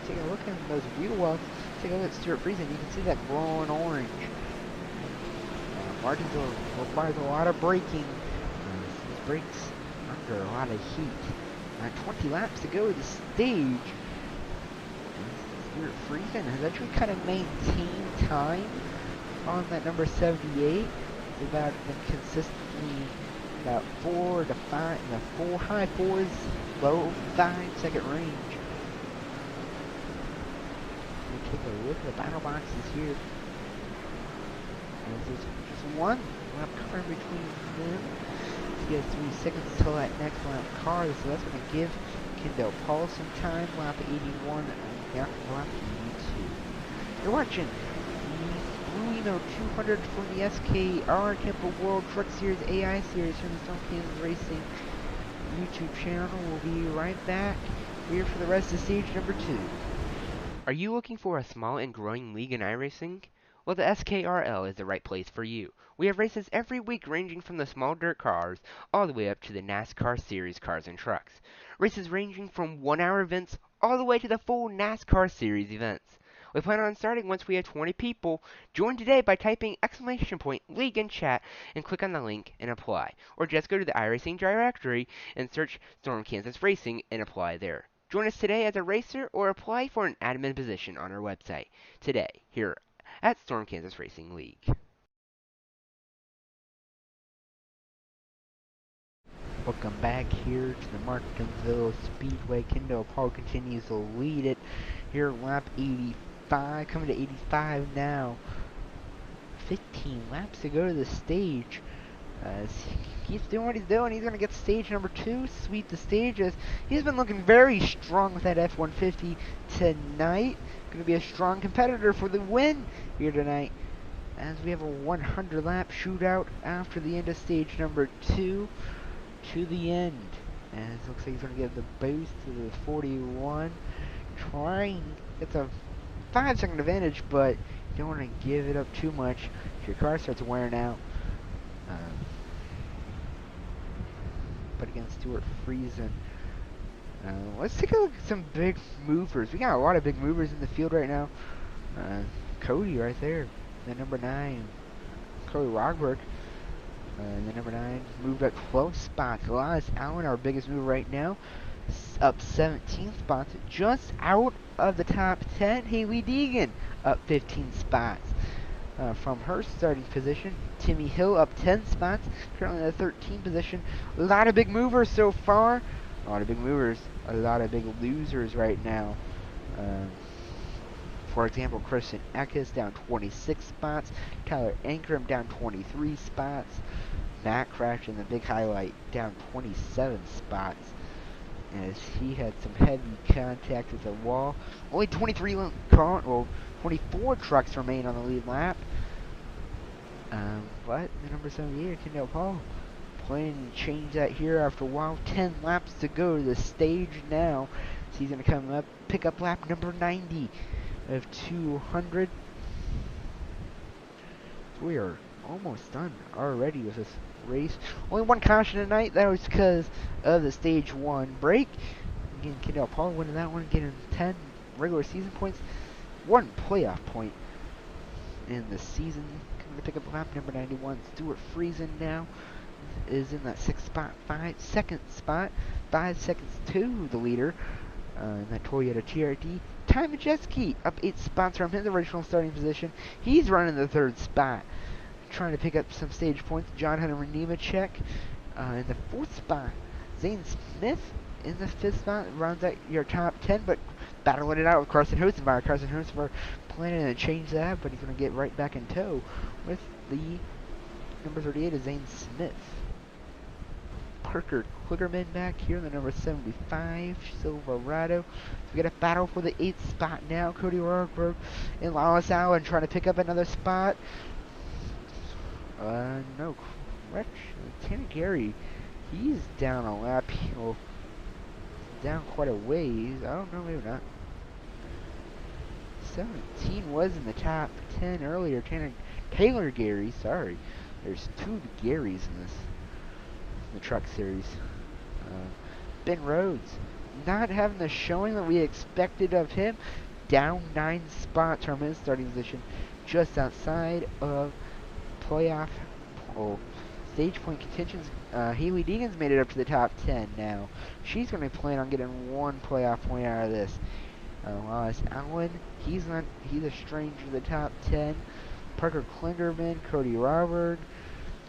Take a look at those wheel wells. Take a look at Stuart Friesen. You can see that glowing orange. Martinsville requires a lot of braking. These brakes under a lot of heat. 20 laps to go to the stage. Stuart Friesen has actually kind of maintained time on that number 78. It's about been consistently about 4 to 5, in the 4 high 4s, low 5-second range. We'll take a look at the battle boxes here. There's just one lap car between them. He has 3 seconds till that next lap car, so that's going to give Kendall Paul some time. Lap 81 and lap 82. You're watching the Bluino 200 from the SKRL Temple World Truck Series AI Series from the Storm Kansas Racing YouTube channel. We'll be right back here for the rest of stage number 2. Are you looking for a small and growing league in iRacing? Well, the SKRL is the right place for you. We have races every week ranging from the small dirt cars all the way up to the NASCAR Series cars and trucks. Races ranging from 1-hour events all the way to the full NASCAR Series events. We plan on starting once we have 20 people. Join today by typing !league in chat and click on the link and apply. Or just go to the iRacing directory and search Storm Kansas Racing and apply there. Join us today as a racer or apply for an admin position on our website today here at Storm Kansas Racing League. Welcome back here to the Martinsville Speedway. Kendall Paul continues to lead it here at lap 85, coming to 85 now. 15 laps to go to the stage. He's doing what he's doing. He's going to get stage number 2, sweep the stages. He's been looking very strong with that F-150 tonight. Going to be a strong competitor for the win here tonight, as we have a 100 lap shootout after the end of stage number 2 to the end. And it looks like he's going to give the boost to the 41. Trying, it's a 5-second advantage, but you don't want to give it up too much if your car starts wearing out. But against Stuart Friesen. Let's take a look at some big movers. We got a lot of big movers in the field right now. Cody right there, the number 9. Cody Rogberg, the number 9, moved up 12 spots. Elias Allen, our biggest mover right now, up 17 spots, just out of the top 10. Haley Deegan up 15 spots. From her starting position, Timmy Hill up 10 spots, currently in the 13th position. A lot of big movers so far. A lot of big movers, a lot of big losers right now. For example, Christian Eckes down 26 spots. Tyler Ankrum down 23 spots. Matt Crash in the big highlight down 27 spots, as he had some heavy contact with the wall. Only 24 trucks remain on the lead lap. But the number 78, Kendall Paul, planning to change that here after a while. 10 laps to go to the stage now. So he's going to come up, pick up lap number 90 of 200. We are almost done already with this race. Only one caution tonight. That was because of the stage 1 break. Again, Kendall Paul winning that one, getting 10 regular season points, 1 playoff point in the season. Coming to pick up lap number 91. Stuart Friesen now is in that 6th spot, 5-second spot, 5 seconds to the leader in that Toyota TRD. Ty Majeski up 8 spots from his original starting position. He's running the 3rd spot, trying to pick up some stage points. John Hunter Nemechek in the 4th spot. Zane Smith in the 5th spot, rounds out your top 10, but battling it out with Carson Hosenbar. Carson Hosenbar planning to change that, but he's going to get right back in tow with the number 38 is Zane Smith. Parker Kligerman back here in the number 75, Silverado. So we got a battle for the 8th spot now. Cody Rogberg and Lawless Allen trying to pick up another spot. No, correction. Tanner Gary, he's down a lap. Well, down quite a ways. I don't know, maybe not. 17 was in the top 10 earlier. Taylor Gary, sorry. There's 2 Garys in the truck series. Ben Rhodes, not having the showing that we expected of him. Down 9 spots from his starting position, just outside of playoff stage point contentions. Haley Deegan's made it up to the top 10 now. She's going to plan on getting 1 playoff point out of this. Wallace Allen, he's a stranger to the top 10. Parker Klingerman, Cody Robert,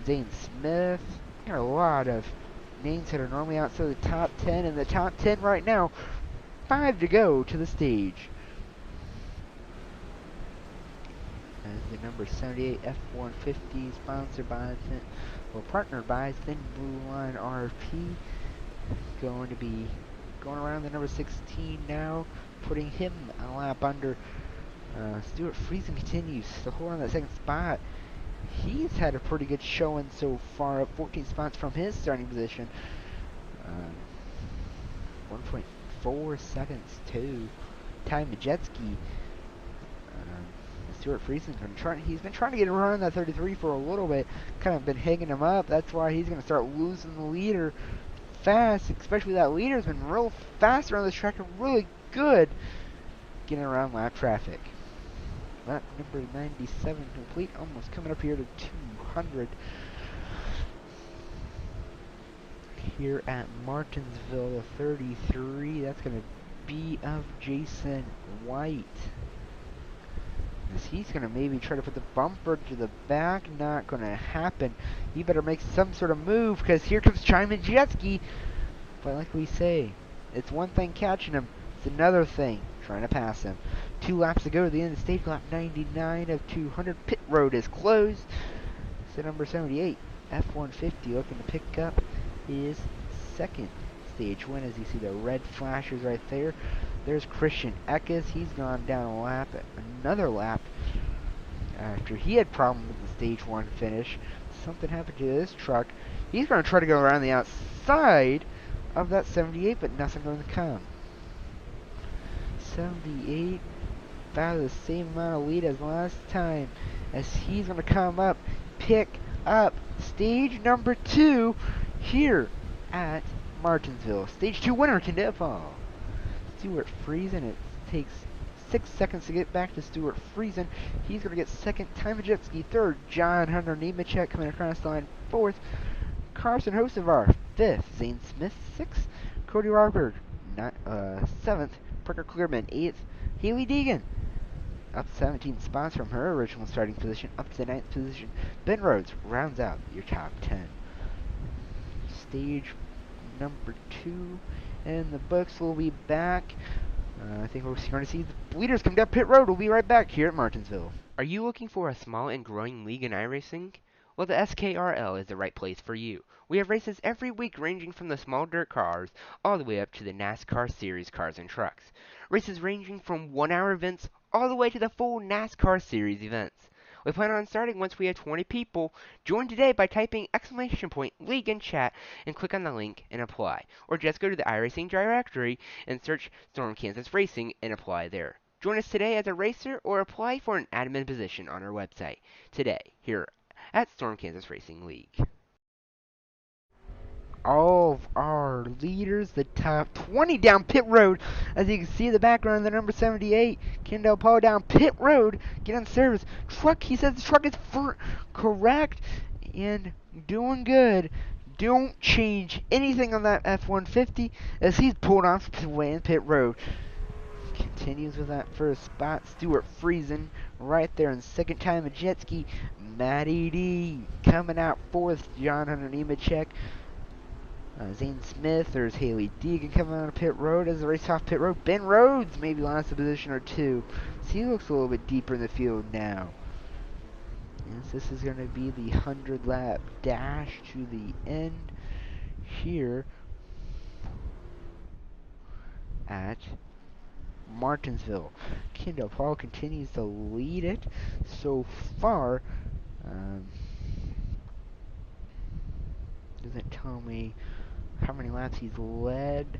Zane Smith. Got a lot of names that are normally outside the top 10. In the top 10 right now, 5 to go to the stage. As the number 78 F-150 sponsored by, partnered by Thin Blue Line RP. Going to be going around the number 16 now, putting him a lap under. Stuart Friesen continues to hold on that second spot. He's had a pretty good showing so far, up 14 spots from his starting position. 1.4 seconds to Ty Majeski. Stuart Friesen, he's been trying to get around that 33 for a little bit, kind of been hanging him up. That's why he's going to start losing the leader fast, especially that leader's been real fast around this track and really good getting around lap traffic. Lap number 97 complete, almost coming up here to 200 here at Martinsville. The 33, that's going to be of Jason White. As he's going to maybe try to put the bumper to the back, not going to happen. He better make some sort of move, because here comes Chimon Jetski. But like we say, it's one thing catching him, it's another thing trying to pass him. 2 laps to go to the end of the stage, lap 99 of 200. Pit road is closed. So number 78, F-150, looking to pick up his second stage win. As you see the red flashes right there. There's Christian Eckes. He's gone down a lap, another lap, after he had problems with the stage 1 finish. Something happened to his truck. He's going to try to go around the outside of that 78, but nothing going to come. 78, about the same amount of lead as last time, as he's going to come up, pick up stage number 2 here at Martinsville. Stage 2 winner, Kendall Paul. Stuart Friesen, it takes 6 seconds to get back to Stuart Friesen. He's going to get second. Ty Majeski third. John Hunter Nemechek coming across the line fourth. Carson Hocevar fifth. Zane Smith sixth. Cody Robert seventh. Parker Clearman eighth. Haley Deegan up 17 spots from her original starting position up to the 9th position. Ben Rhodes rounds out your top 10. Stage number 2 and the books will be back. I think we're going to see the leaders come down pit road. We'll be right back here at Martinsville. Are you looking for a small and growing league in iRacing? Well, the SKRL is the right place for you. We have races every week ranging from the small dirt cars all the way up to the NASCAR Series cars and trucks. Races ranging from 1-hour events all the way to the full NASCAR Series events. We plan on starting once we have 20 people. Join today by typing !league in chat and click on the link and apply. Or just go to the iRacing directory and search Storm Kansas Racing and apply there. Join us today as a racer or apply for an admin position on our website today here at Storm Kansas Racing League. All of our leaders, the top 20 down pit road. As you can see in the background, the number 78, Kendall Paul down pit road, get on service. Truck, he says the truck is correct and doing good. Don't change anything on that F-150 as he's pulled off Speedway in pit road. Continues with that first spot. Stuart Friesen right there in second. Time a jet ski. Matty D coming out fourth. John Hunter Nemechek. Zane Smith, there's Haley Deegan coming on pit road as the race off pit road. Ben Rhodes maybe lost a position or two. So he looks a little bit deeper in the field now. Yes, this is going to be the 100 lap dash to the end here at Martinsville. Kendall Paul continues to lead it so far. Doesn't tell me how many laps he's led,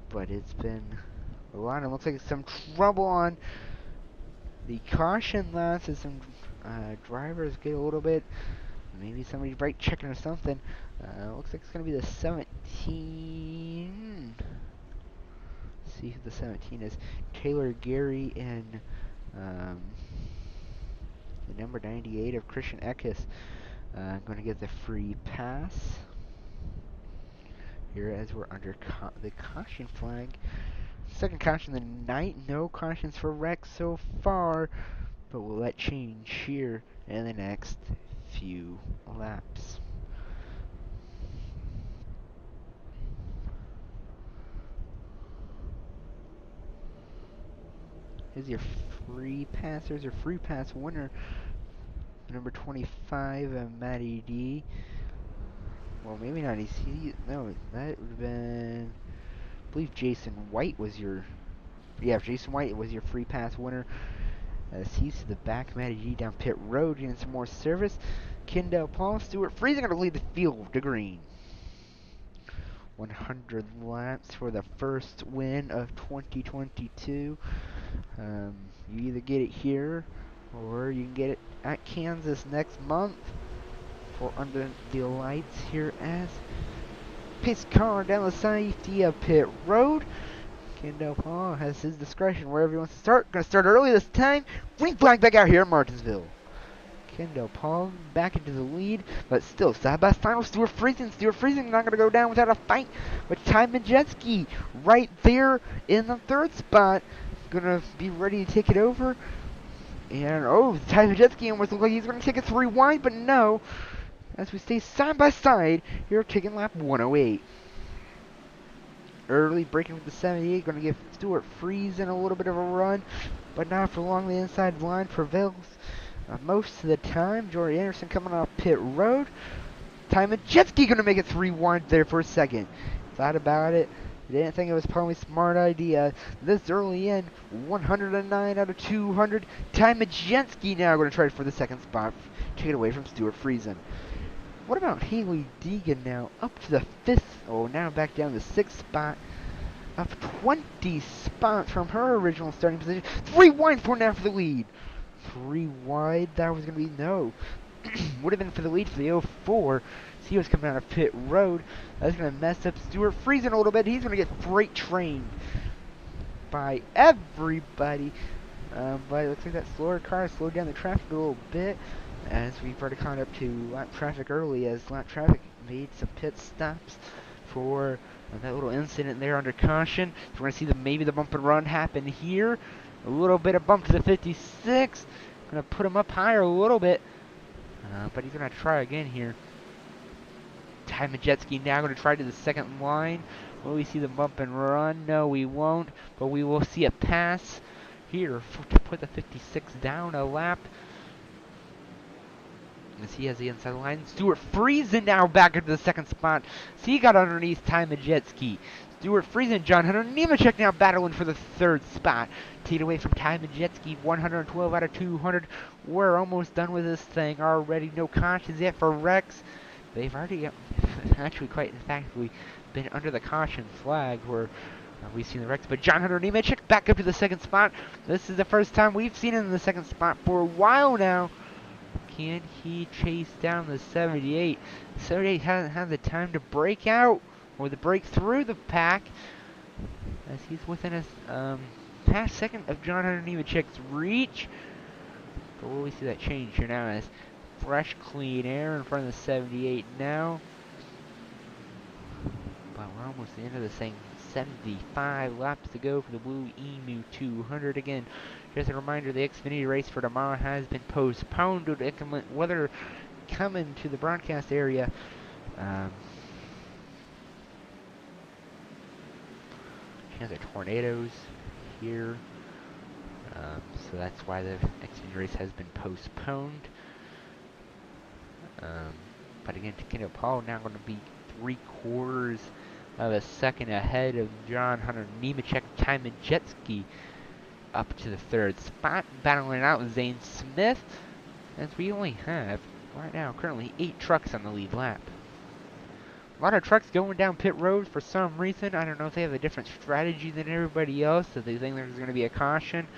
but it's been a lot. It looks like some trouble on the caution laps as some drivers get a little bit, maybe somebody's brake checking or something. Looks like it's going to be the 17. Let's see who the 17 is. Taylor Gary and the number 98 of Christian Eckes. I'm going to get the free pass here as we're under the caution flag Second caution of the night. No cautions for Rex so far, but will that change here in the next few laps? Here's your free pass. There's your free pass winner, number 25, Matty D. Well, maybe not. No, that would have been. I believe Jason White was your. Yeah, Jason White was your free pass winner. As he's to the back, Matty G down pit road, getting some more service. Kendall Paul, Stuart Freezing going to lead the field to green. 100 laps for the first win of 2022. You either get it here, or you can get it at Kansas next month for under the lights here as pace car down the safety of pit road. Kendall Paul has his discretion wherever he wants to start. Gonna start early this time. Green flag back out here at Martinsville. Kendall Paul back into the lead, but still side by side with Stuart Freezing. Stuart Freezing not gonna go down without a fight. But Ty Majeski right there in the third spot, gonna be ready to take it over. And oh, Ty Majeski almost looks like he's gonna take it 3 wide, but no. As we stay side by side, here taking lap 108. Early breaking with the 78, going to give Stuart Friesen a little bit of a run, but not for long. The inside line prevails most of the time. Jory Anderson coming off pit road. Ty Majeski going to make it 3 wide there for a second. Thought about it. Didn't think it was probably a smart idea. This early in, 109 out of 200. Ty Majeski now going to try for the second spot. Take it away from Stuart Friesen. What about Haley Deegan now? Up to the 5th. Oh, now back down to the 6th spot. Up 20 spots from her original starting position. 3 wide for now for the lead. 3 wide. That was going to be no. Would have been for the lead for the 04. So he was coming out of pit road. That's going to mess up Stuart Friesen a little bit. He's going to get freight trained by everybody. But it looks like that slower car slowed down the traffic a little bit. As we've already caught up to lap traffic early, as lap traffic made some pit stops for that little incident there under caution. So we're going to see maybe the bump and run happen here. A little bit of bump to the 56. Going to put him up higher a little bit. But he's going to try again here. Ty Majeski now going to try to the second line. Will we see the bump and run? No, we won't. But we will see a pass here to put the 56 down a lap. As he has the inside line. Stuart Friesen now back into the second spot. So he got underneath Ty Majeski. Stuart Friesen, John Hunter Nemechek now battling for the third spot. Take it away from Ty Majeski. 112 out of 200. We're almost done with this thing already. No cautions yet for Rex. They've already, actually quite in fact, we've been under the caution flag where we've seen the Rex. But John Hunter Nemechek back up to the second spot. This is the first time we've seen him in the second spot for a while now. Can he chase down the 78? 78 hasn't had the time to break out or to break through the pack, as he's within a half second of John Hunter Nemechek's reach. But will we see that change here now as fresh, clean air in front of the 78 now? But we're almost at the end of the thing. 75 laps to go for the Blue Emu 200 again. Just a reminder, the Xfinity race for tomorrow has been postponed due to inclement weather coming to the broadcast area. Chance of tornadoes here. So that's why the Xfinity race has been postponed. But again, Kendall Paul now going to be 3/4 of a second ahead of John Hunter Nemechek. Ty Majeski up to the third spot, battling it out with Zane Smith, as we only have right now currently 8 trucks on the lead lap. A lot of trucks going down pit road for some reason. I don't know if they have a different strategy than everybody else, so they think there's going to be a caution.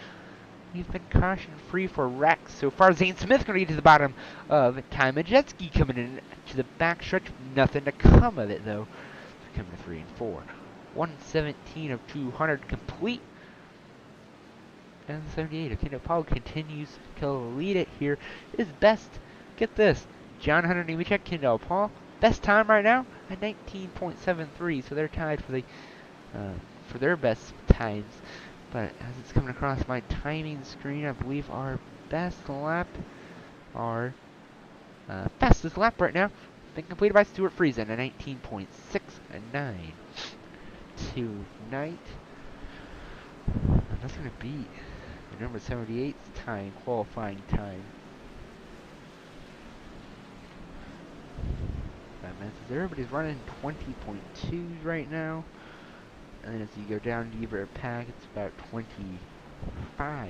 We've been caution free for Rex so far. Zane Smith going to get to the bottom of Ty Majeski coming in to the back stretch. Nothing to come of it though. Coming to 3 and 4. 117 of 200 complete. And 78 of Kendall Paul continues to lead it here. His best, get this, John Hunter Nemechek, Kendall Paul, best time right now at 19.73. So they're tied for the for their best times. But as it's coming across my timing screen, I believe our best lap, our fastest lap right now, been completed by Stuart Friesen at 19.69 tonight. And that's going to beat the number 78's time, qualifying time. That means everybody's running 20.2s right now. And then as you go down deeper pack, it's about 20.5.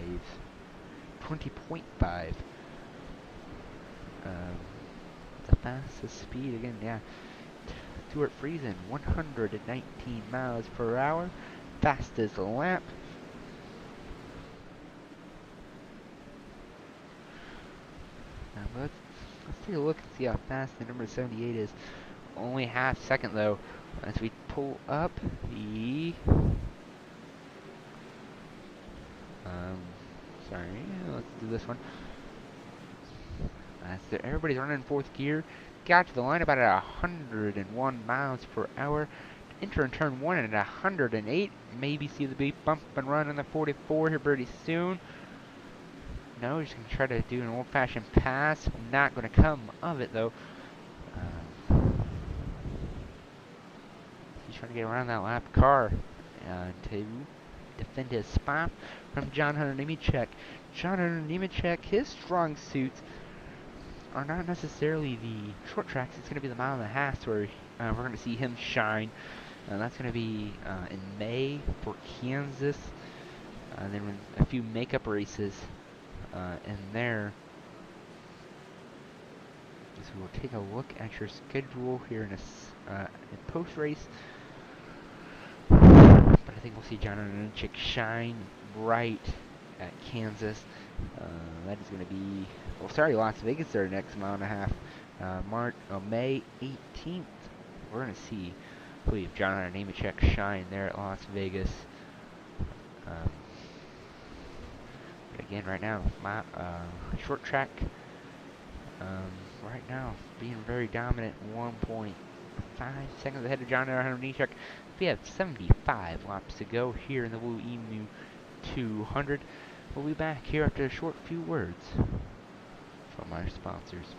The fastest speed again, yeah. Stuart Friesen, 119 miles per hour. Fastest lap. Now let's take a look and see how fast the number 78 is. Only half second though. As we pull up the sorry, let's do this one. Everybody's running fourth gear. Got to the line about at 101 miles per hour. Enter in turn 1 at 108. Maybe see the big bump and run on the 44 here pretty soon. No, he's going to try to do an old-fashioned pass. Not going to come of it though. He's trying to get around that lap car to defend his spot from John Hunter Nemechek. John Hunter Nemechek, his strong suits are not necessarily the short tracks. It's going to be the mile and a half where we're going to see him shine. That's going to be in May for Kansas. And then a few makeup races in there. So we'll take a look at your schedule here in post race. But I think we'll see John Nemechek shine bright at Kansas. That is going to be, well, sorry, Las Vegas there next mile and a half. May 18th. We're going to see, I believe, John Hunter Nemechek shine there at Las Vegas. But again, right now, my short track, right now, being very dominant, 1.5 seconds ahead of John Hunter Nemechek. We have 75 laps to go here in the Blue Emu 200. We'll be back here after a short few words from our sponsors.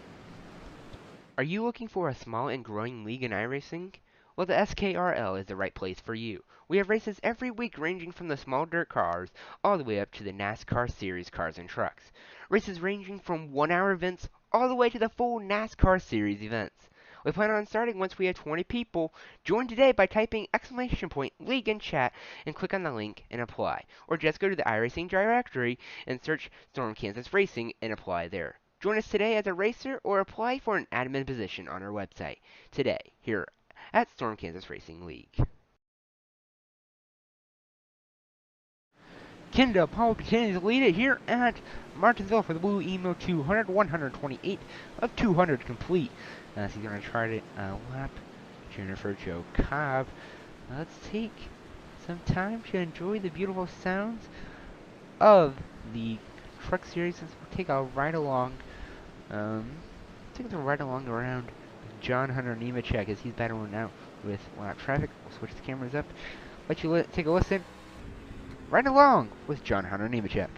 Are you looking for a small and growing league in iRacing? Well, the SKRL is the right place for you. We have races every week ranging from the small dirt cars all the way up to the NASCAR Series cars and trucks. Races ranging from 1-hour events all the way to the full NASCAR Series events. We plan on starting once we have 20 people. Join today by typing !league in chat and click on the link and apply. Or just go to the iRacing directory and search Storm Kansas Racing and apply there. Join us today as a racer or apply for an admin position on our website today here at Storm Kansas Racing League. Kendall Paul continues to lead it here at Martinsville for the Blue Emo 200, 128 of 200 complete. So he's going to try to lap Junior for Joe Cobb. Let's take some time to enjoy the beautiful sounds of the Truck Series. Let's take a ride along. Take a ride along around John Hunter Nemechek as he's battling out with lap traffic. We'll switch the cameras up. Let you take a listen. Right along with John Hunter Nemechek.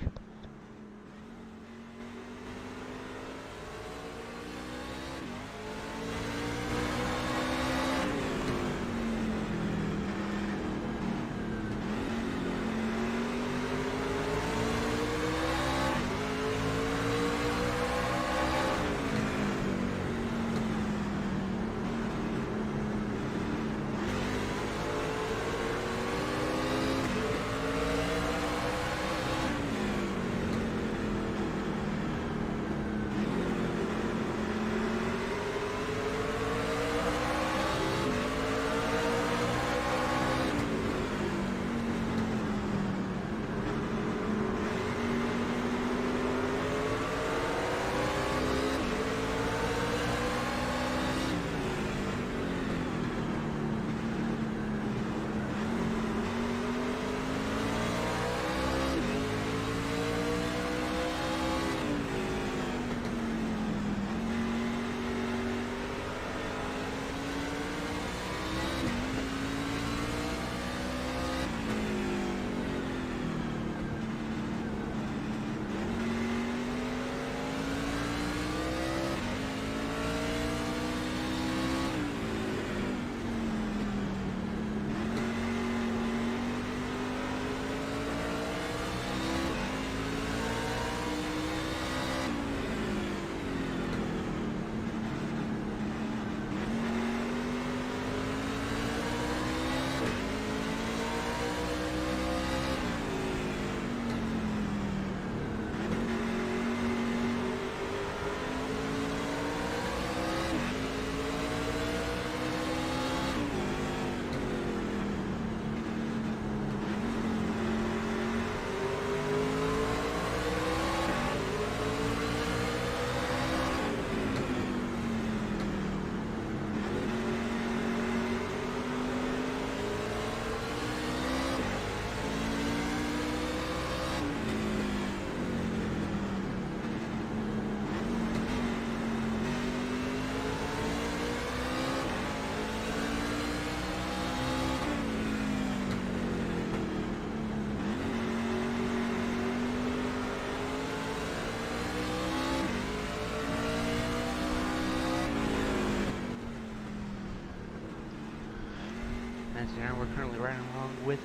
So now we're currently riding along with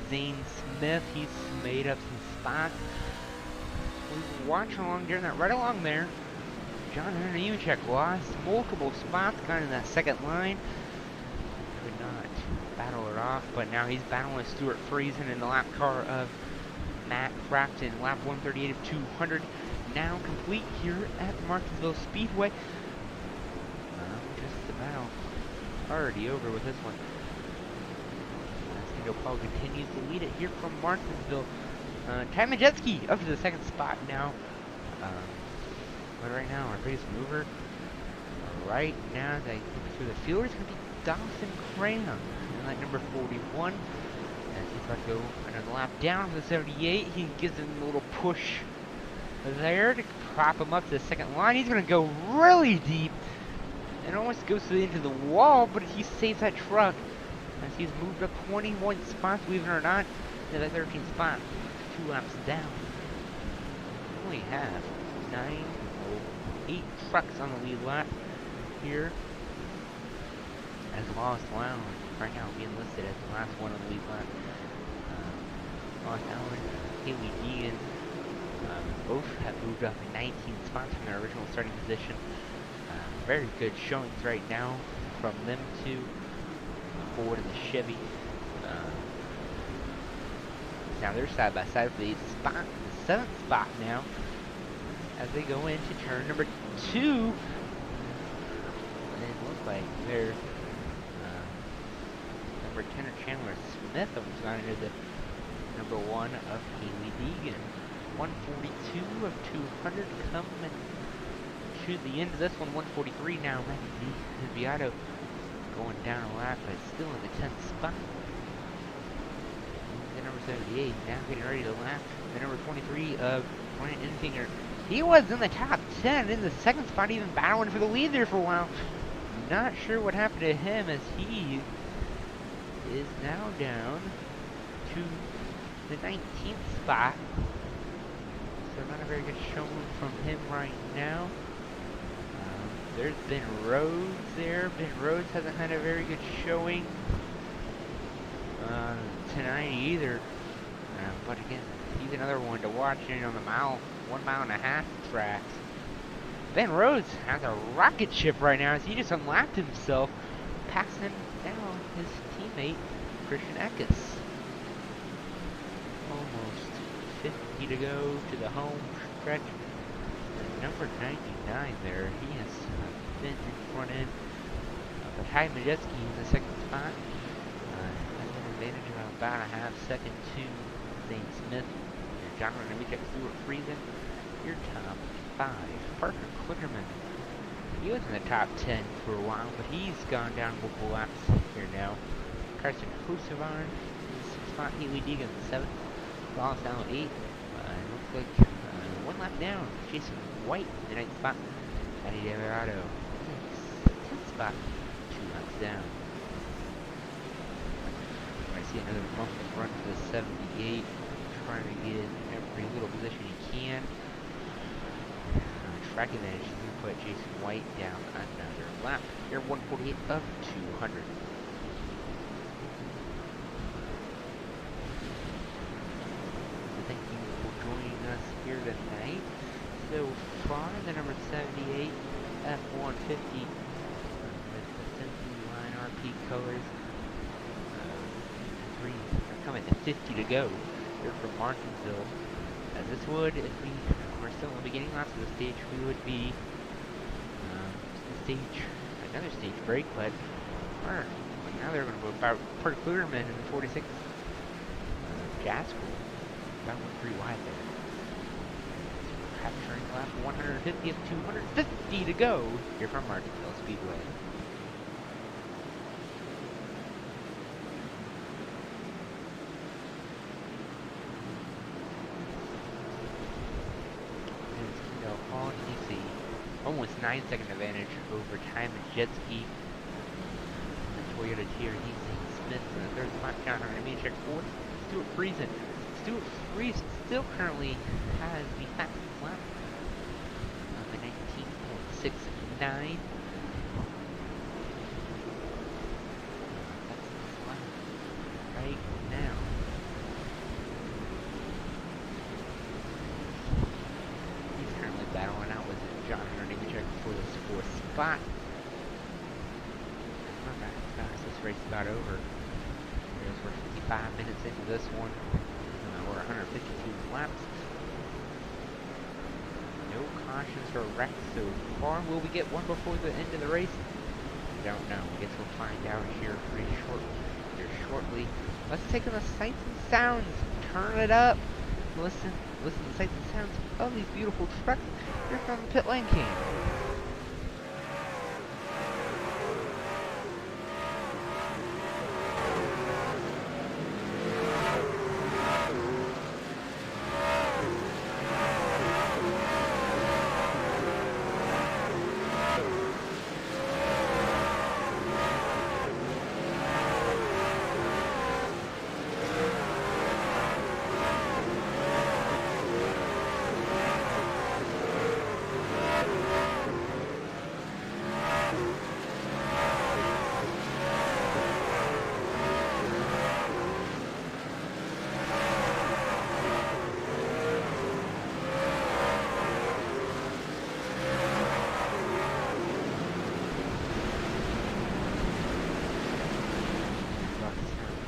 Zane Smith. He's made up some spots. We were watching along during that right along there. John Nemechek lost multiple spots, kind of in that second line. Could not battle it off, but now he's battling with Stuart Friesen in the lap car of Matt Frampton. Lap 138 of 200 now complete here at Martinsville Speedway. Just about already over with this one. Paul continues to lead it here from Martinsville. Ty Majeski up to the second spot now. But right now, our biggest mover right now, as I look through the field, is going to be Dawson Cram in like number 41. As he's about to go another lap down to the 78, he gives him a little push there to prop him up to the second line. He's going to go really deep and almost goes into the wall, but he saves that truck as he's moved up 21 spots, believe it or not, to the 13th spot, 2 laps down. We only have 8 trucks on the lead lap here, as Lost Lounge right now being listed as the last one on the lead lap. Lost Lounge, Haley Deegan, both have moved up 19 spots from their original starting position. Very good showings right now from them two. Ford and the Chevy. Now they're side by side for the 8th spot, the 7th spot now, as they go into turn number 2. And it looks like they're number 10 Chandler Smith almost got into the number 1 of Haley Deegan. 142 of 200 coming to the end of this one. 143 now. Randy Beato going down a lap, but still in the 10th spot. The number 78 now getting ready to lap. The number 23 of Ryan Enfinger. He was in the top 10 in the second spot, even battling for the lead there for a while. Not sure what happened to him, as he is now down to the 19th spot. So not a very good showing from him right now. There's Ben Rhodes there. Ben Rhodes hasn't had a very good showing tonight either. But again, he's another one to watch in on the 1.5 mile tracks. Ben Rhodes has a rocket ship right now as he just unlapped himself, passing down his teammate Christian Eckes. Almost 50 to go to the home stretch. Number 99 there, he has been in front end. But Ty Majeski in the second spot. Has an advantage of about a half second to Zane Smith. And John Nemechek, Stuart Friesen, your top 5. Parker Clickerman, he was in the top 10 for a while, but he's gone down multiple laps here now. Carson Hosevarn in the 6th spot. Haley Deegan in the 7th. Wallace down 8. Looks like 1 lap down. Jason White in the 9th spot. Eddie Deverado in the 10th spot. 2 laps down. I see another bump in front of the 78. Trying to get every little position he can. Track advantage is going to put Jason White down another lap. Here, 148 of 200. Thank you for joining us here tonight. So far, the number 78 F-150 with the Simply Line RP colors. They're coming to 50 to go here from Martinsville. As this would, if we were still in the beginning laps of the stage, we would be another stage break, but now they're going to go about Parker Clearman in the 46th. Gaskell got 1 3 wide there. Capturing lap 150th, 250 to go here from Martinsville Speedway. Almost 9-second advantage over Ty Majeski. The Toyota TRD Zane Smith in the 3rd spot. John Nemechek 4th. Stuart Friesen. Stuart Friesen still currently has the fastest lap on the 19.69. That's me check for this 4th spot. Not that fast. This race is about over. We're 55 minutes into this one. We're 152 laps. No cautions or wrecks so far. Will we get one before the end of the race? I don't know. I guess we'll find out here pretty shortly. Let's take in the sights and sounds. Turn it up. Listen to the sights and sounds of these beautiful trucks. Here from Pit Lane King.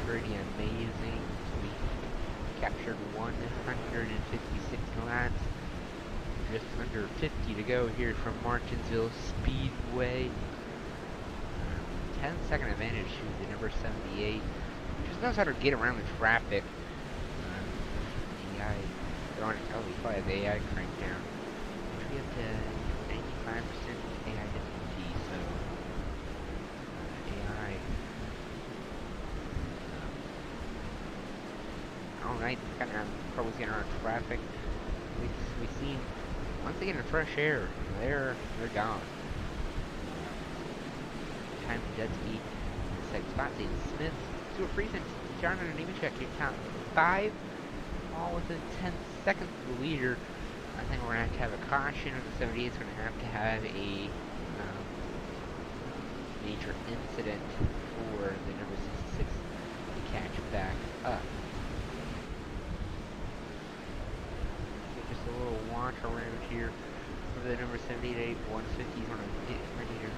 Pretty amazing. We captured 156 laps. Just under 50 to go here from Martinsville Speedway. 10-second advantage to the number 78. Just knows how to get around the traffic. AI, he probably has AI cranked down. We have to 95% AI difficulty, so AI. Alright, kind of probably getting around traffic. We've seen once they get in fresh air, they're gone. Time to jet ski. Second spot, Zane Smith, Stuart Friesen, John and Nemechek, your top 5, all within 10 seconds of the leader. I think we're going to have a caution, and the 78 is going to have a major incident for the number 66 to catch back up. Just a little watch around here for the number 78, 150. He's going to get ready to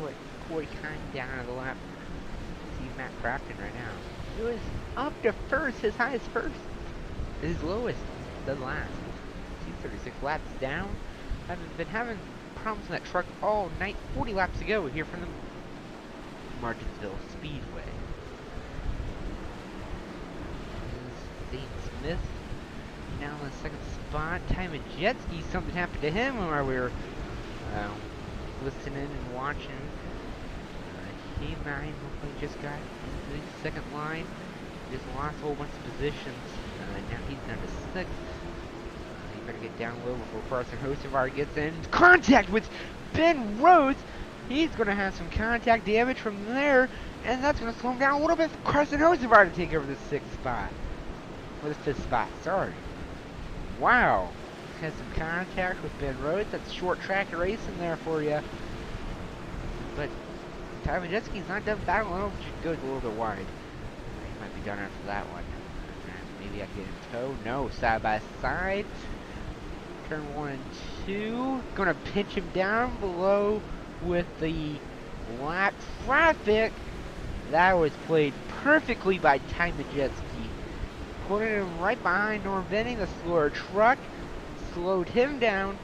put Corey Kine down out of the lap. See Matt Crafton right now. It was up to first, his highest first. His lowest, the last. See 36 laps down. I've been having problems in that truck all night. 40 laps ago here from the Martinsville Speedway. Zane Smith now in the second spot. Timon jet ski, something happened to him while we were listening and watching. K9 just got into the second line. Just lost a whole bunch of positions. Now he's down to 6th. He better get down low before Carson Hocevar gets in contact with Ben Rhodes. He's going to have some contact damage from there, and that's going to slow him down a little bit for Carson Hocevar to take over the 6th spot. Or the 5th spot, sorry. Wow. Has some contact with Ben Rhodes. That's short track racing there for you. But Timon jet ski's not done battling. Just goes a little bit wide. He might be done after that one. Maybe I can get in tow. No, side by side. Turn 1 and 2. Gonna pinch him down below with the lap traffic. That was played perfectly by Timon jet ski. Putting him right behind Norm Benning, the slower truck. Slowed him down.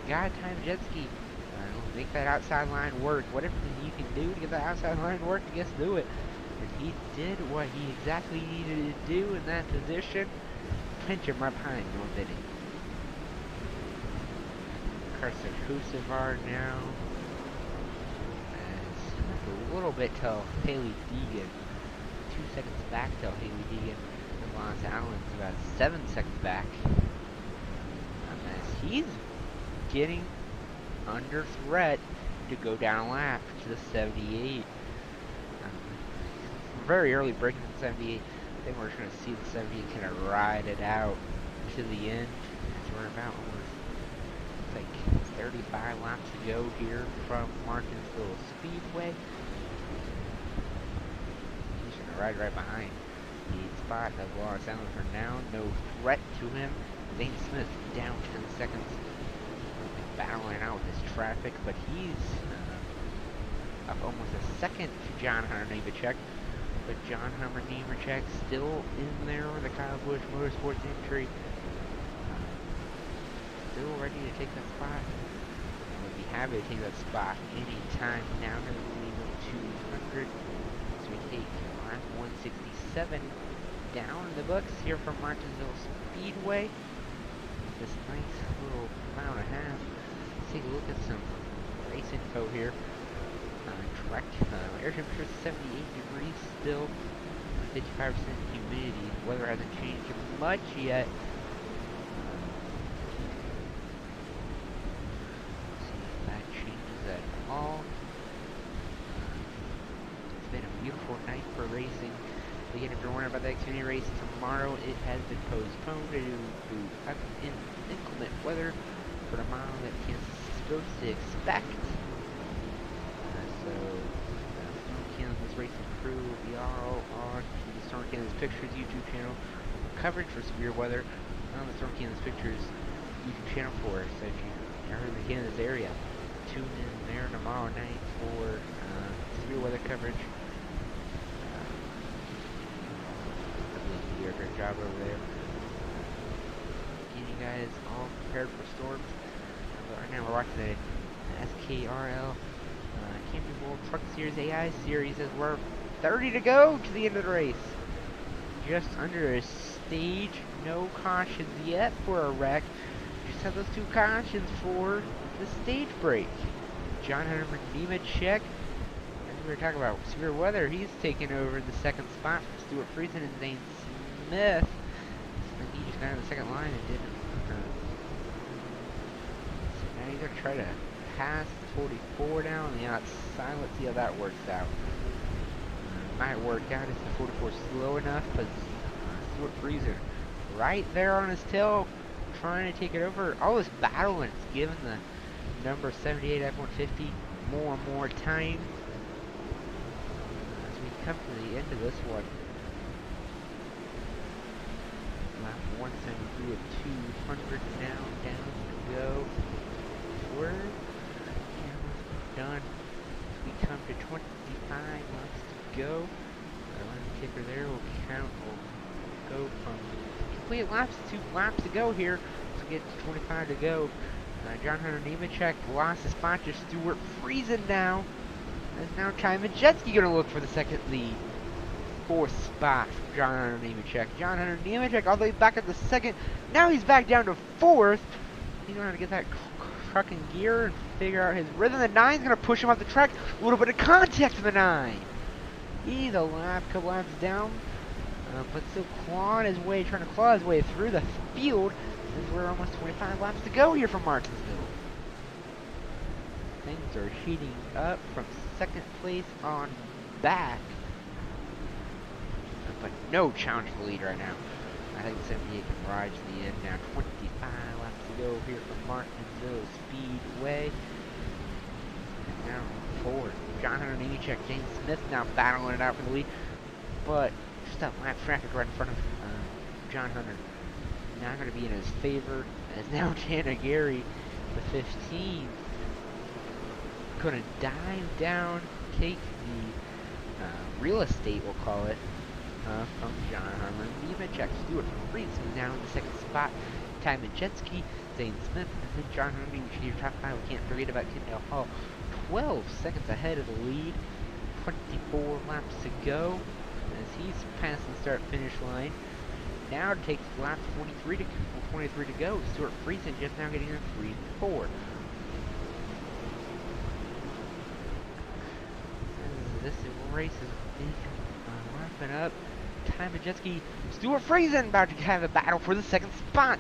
Got Timon jet ski. Make that outside line work. Whatever you can do to get that outside line work, I guess do it. And he did what he exactly needed to do in that position. Pinch him right behind Norm Benning. Carson Hocevar now. As a little bit till Haley Deegan. 2 seconds back till Haley Deegan. And Lance Allen's about 7 seconds back. As he's getting under threat to go down a lap to the 78. Very early breaking in 78. I think we're just going to see the 78 kind of ride it out to the end. So we're about almost like 35 laps to go here from Martinsville Speedway. He's going to ride right behind the spot of Lawrence Allen for now. No threat to him. Zane Smith down 10 seconds. battling it out with this traffic, but he's up almost a second to John Hunter Nemechek. But John Hunter Nemechek still in there with the Kyle Busch Motorsports entry. Still ready to take that spot. Would be happy to take that spot anytime now. Here we go 200. So we take lap 167 down in the books here from Martinsville Speedway. This nice little mile and a half. Let's take a look at some race info here. Direct air temperature is 78 degrees still, 55% humidity. The weather hasn't changed much yet. See if that changes at all. It's been a beautiful night for racing. Again, if you're wondering about the Xfinity race tomorrow, it has been postponed due to inclement weather for the mile that Kansas is supposed to expect. So, Kansas racing crew will be all on the Storm Kansas Pictures YouTube channel coverage for severe weather on the Storm Kansas Pictures YouTube channel for us. So if you are in the Kansas area, tune in there tomorrow night for severe weather coverage. I believe you do a great job over there. Getting you guys all prepared for storms. Right now we're watching the SKRL Camping World Truck Series AI Series as we're 30 to go to the end of the race. Just under a stage, no cautions yet for a wreck. Just have those 2 cautions for the stage break. John Hunter Nemechek, as we were talking about severe weather, he's taking over the second spot from Stuart Friesen and Zane Smith. And he just got on the second line and didn't. So now he's going to try to pass 44 down on the outside. Let's see how that works out. Might work out if the 44 is slow enough, but Stuart Friesen right there on his tail, trying to take it over. All this battling is giving the number 78 F-150 more and more time. As we come to the end of this one, lap 173 at 200 now, down to go. We're done. We come to 25 laps to go. The line kicker there will count. Will go from complete laps to 2 laps to go here. So get to 25 to go. John Hunter Nemechek lost his spot to Stuart Friesen now. As now Ty Majeski going to look for the second lead. 4th spot for John Hunter Nemechek. John Hunter Nemechek all the way back at the second. Now he's back down to 4th. He's going to have to get that truck in gear and figure out his rhythm. The 9's going to push him off the track. A little bit of contact with the 9. He's a couple laps down, but still clawing his way, trying to claw his way through the field. As we're almost 25 laps to go here from Martinsville. Things are heating up from second place on back, but no challenge for the lead right now. I think 78 can ride to the end now. 25 laps to go here from Martinsville Speedway. And now forward. John Hunter Nemechek, James Smith now battling it out for the lead. But just that lap traffic right in front of John Hunter. Not going to be in his favor. As now Tanner Gary, the 15, going to dive down, take the real estate, we'll call it, from John Hunter Nemechek. Stuart Friesen down in the second spot. Ty Majeski, Zane Smith, and then John Hunter Nemechek here top 5. We can't forget about Kendall Hall. 12 seconds ahead of the lead. 24 laps to go as he's passing the start-finish line. Now it takes lap 23 to go. Stuart Friesen just now getting in 3 and 4. As this race is wrapping up. Ty Majeski, Stuart Friesen about to have a battle for the second spot.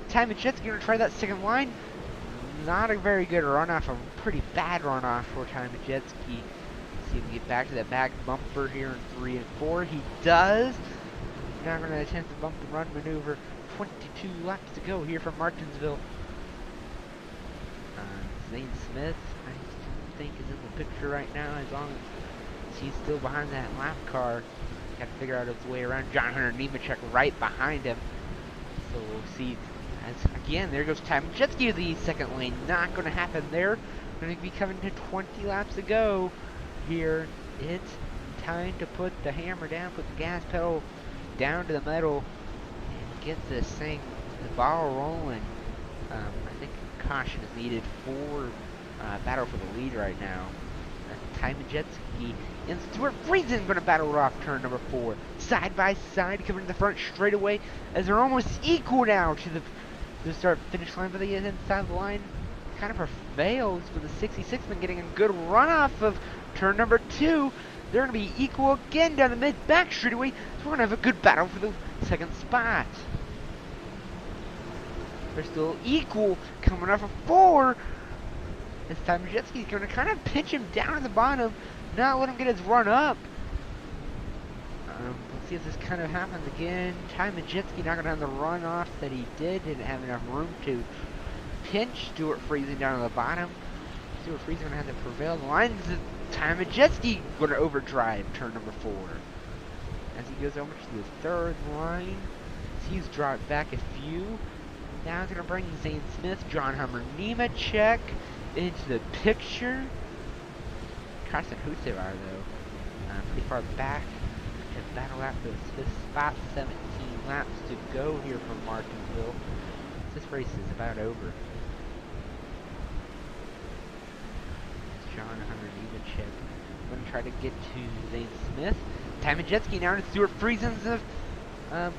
Ty Majeski going to try that second line. Not a very good runoff, a pretty bad runoff for Ty Majeski. See if he can get back to that back bumper here in 3 and 4. He does. Now going to attempt the bump and run maneuver. 22 laps to go here from Martinsville. Zane Smith, I think, is in the picture right now, as long as he's still behind that lap car. Got to figure out his way around. John Hunter Nemechek right behind him. So we'll see As again, there goes Time Jet Ski to the second lane. Not going to happen there. Going to be coming to 20 laps to go here. It's time to put the hammer down, put the gas pedal down to the metal, and get this thing, the ball rolling. I think caution is needed for battle for the lead right now. Time Jet Ski and Stuart Friesen going to battle it off turn number 4. Side by side, coming to the front straightaway as they're almost equal now to the start finish line, but they get inside the line. Kind of prevails with the 66 man getting a good run off of turn number 2. They're going to be equal again down the mid-back straightaway, so we're going to have a good battle for the second spot. They're still equal, coming off of 4. This time Jet Ski's going to kind of pinch him down at the bottom, not let him get his run up. Let's see if this kind of happens again. Time Jet Ski not going to have the run off that he did. Didn't have enough room to pinch Stuart Friesen down at the bottom. Stuart Friesen going to have to prevail. The lines, Time Jet Ski going to overdrive turn number 4. As he goes over to the third line, he's dropped back a few. Now he's going to bring Zane Smith, John Hummer Nemechek into the picture. Carson Husevar, though, pretty far back to battle out this 5th spot. 17 laps to go here from Martinsville. This race is about over. John Hunter Nemechek going to try to get to Zane Smith. Time Jet Ski now to Stuart Friesen's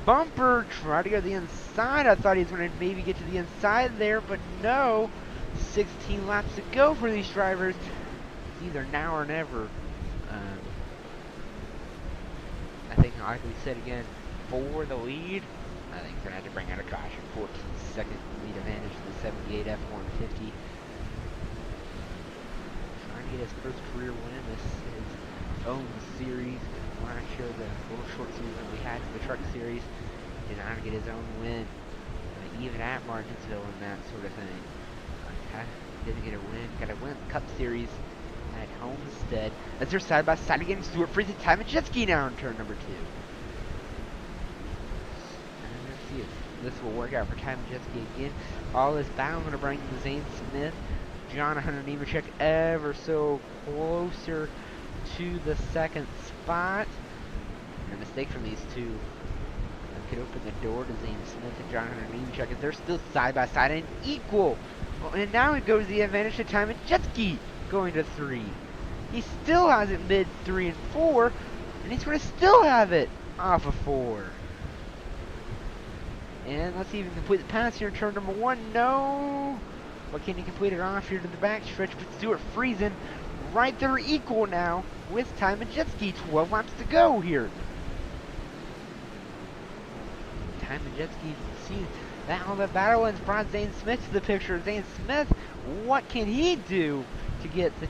bumper. Try to go to the inside. I thought he was going to maybe get to the inside there, but no. 16 laps to go for these drivers. It's either now or never. I think, like we said again, for the lead, I think they're going to have to bring out a caution. 14-second lead advantage to the 78 F-150. Trying to get his first career win in this his own series. Last year, the little short series that we had in the truck series, did not get his own win, even at Martinsville and that sort of thing. Didn't get a win. Got a win Cup Series at Homestead. As they're side by side again, Stuart Friesen, Time Jet Ski now in turn number 2. And let's see if this will work out for Time Jet Ski again. All this battle going to bring Zane Smith, John Hunter Nemechek ever so closer to the second spot. And a mistake from these two could open the door to Zane Smith and John Hunter Nemechek as they're still side by side and equal. And now it goes the advantage to Time Jet Ski going to 3. He still has it mid 3 and 4, and he's going to still have it off of 4. And let's see if he can complete the pass here in turn number 1. No! But can he complete it off here to the back stretch? But Stuart Friesen right there equal now with Time Jet Ski. 12 laps to go here. Time Jet Ski sees that on the battle and brought Zane Smith to the picture. Zane Smith, what can he do to get the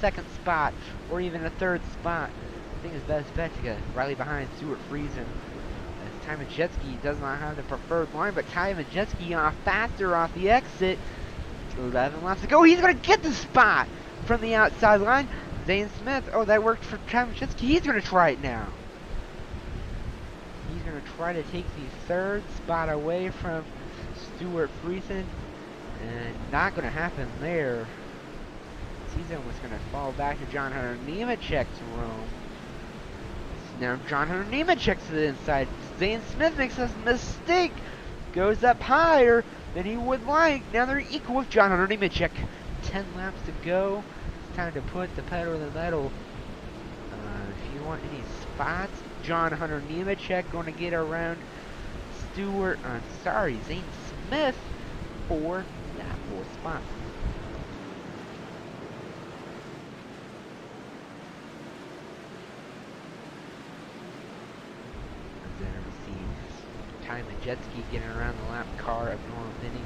second spot or even a third spot? I think his best bet to get rally behind Stuart Friesen. As Time Jet Ski does not have the preferred line, but Time Jet Ski off faster off the exit. 11 laps to go. He's going to get the spot from the outside line. Zane Smith, oh, that worked for Time Jet Ski. He's going to try it now. He's going to try to take the third spot away from Stuart Friesen. And not going to happen there. He's almost going to fall back to John Hunter Nemechek's room. Now John Hunter Nemechek to the inside. Zane Smith makes a mistake. Goes up higher than he would like. Now they're equal with John Hunter Nemechek. 10 laps to go. It's time to put the pedal to the metal. If you want any spots, John Hunter Nemechek going to get around Zane Smith for that 4th spot. Then we see Time Jet Ski getting around the lap car of Norm Binning.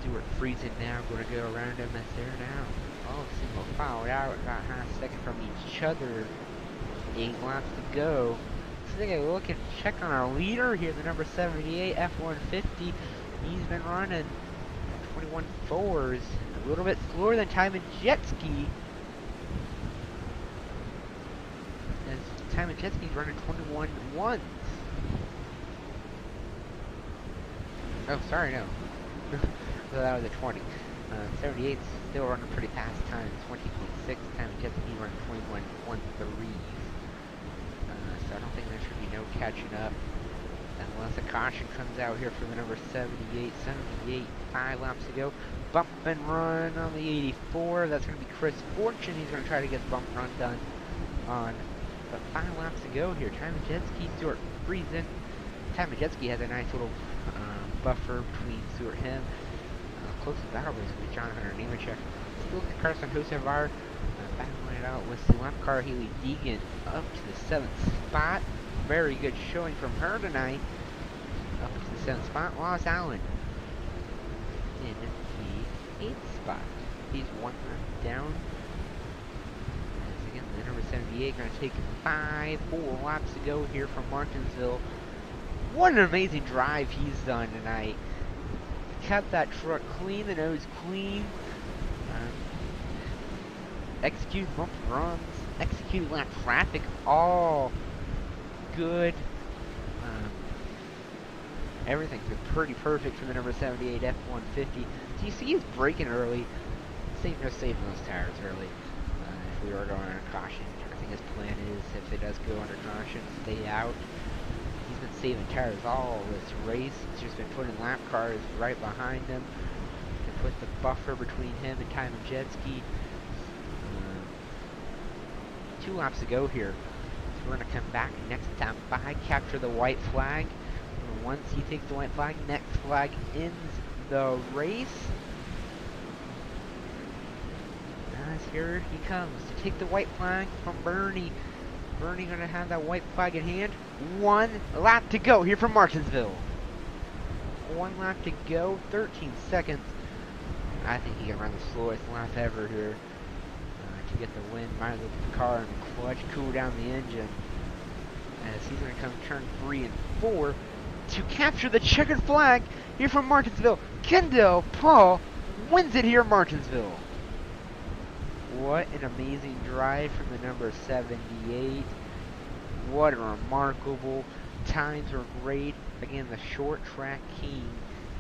Stuart Friesen now going to go around him as they're now all single filed out about half a second from each other. 8 laps to go. Let's take a look and check on our leader here, the number 78 F-150. He's been running 21 4s, a little bit slower than Time Jet Ski. As Time Jet Ski's running 21 1s. Oh, sorry, no. So that was a 20. 78's still running pretty fast time, 20.6. Time of jet ski running 21.13. So I don't think there should be no catching up. Unless a caution comes out here for the number 78. 78, 5 laps to go. Bump and run on the 84. That's going to be Chris Fortune. He's going to try to get the bump run done on. But 5 laps to go here. Time of jet ski, Stuart Friesen. Time of jet ski has a nice little buffer between Stuart and him. Closest battle race with Jonathan or Nemechek. Still looking at Carson Hocevar. Battling it out with the lap car Haley Deegan up to the 7th spot. Very good showing from her tonight. Up to the 7th spot. Lost Allen in the 8th spot. He's 1 lap down. As again, the number 78 going to take 4 laps to go here from Martinsville. What an amazing drive he's done tonight. Kept that truck clean, the nose clean. Executed bump runs, executed lap traffic, all good. Everything's been pretty perfect for the number 78 F-150. So you see he's braking early, saving those tires early. If we were going under caution, I think his plan is if it does go under caution, stay out. He's been saving tires all this race. He's just been putting lap cars right behind him to put the buffer between him and Time and Jet Ski. 2 laps to go here. So we're going to come back next time by, capture the white flag. And once he takes the white flag, next flag ends the race. As here he comes to take the white flag from Bernie. Bernie going to have that white flag in hand. 1 lap to go here from Martinsville. 1 lap to go, 13 seconds. I think he can run the slowest lap ever here. To get the win, might as well put the car in the clutch, cool down the engine. As he's going to come turn 3 and 4 to capture the checkered flag here from Martinsville. Kendall Paul wins it here at Martinsville. What an amazing drive from the number 78. What a remarkable. Times were great. Again, the short track king.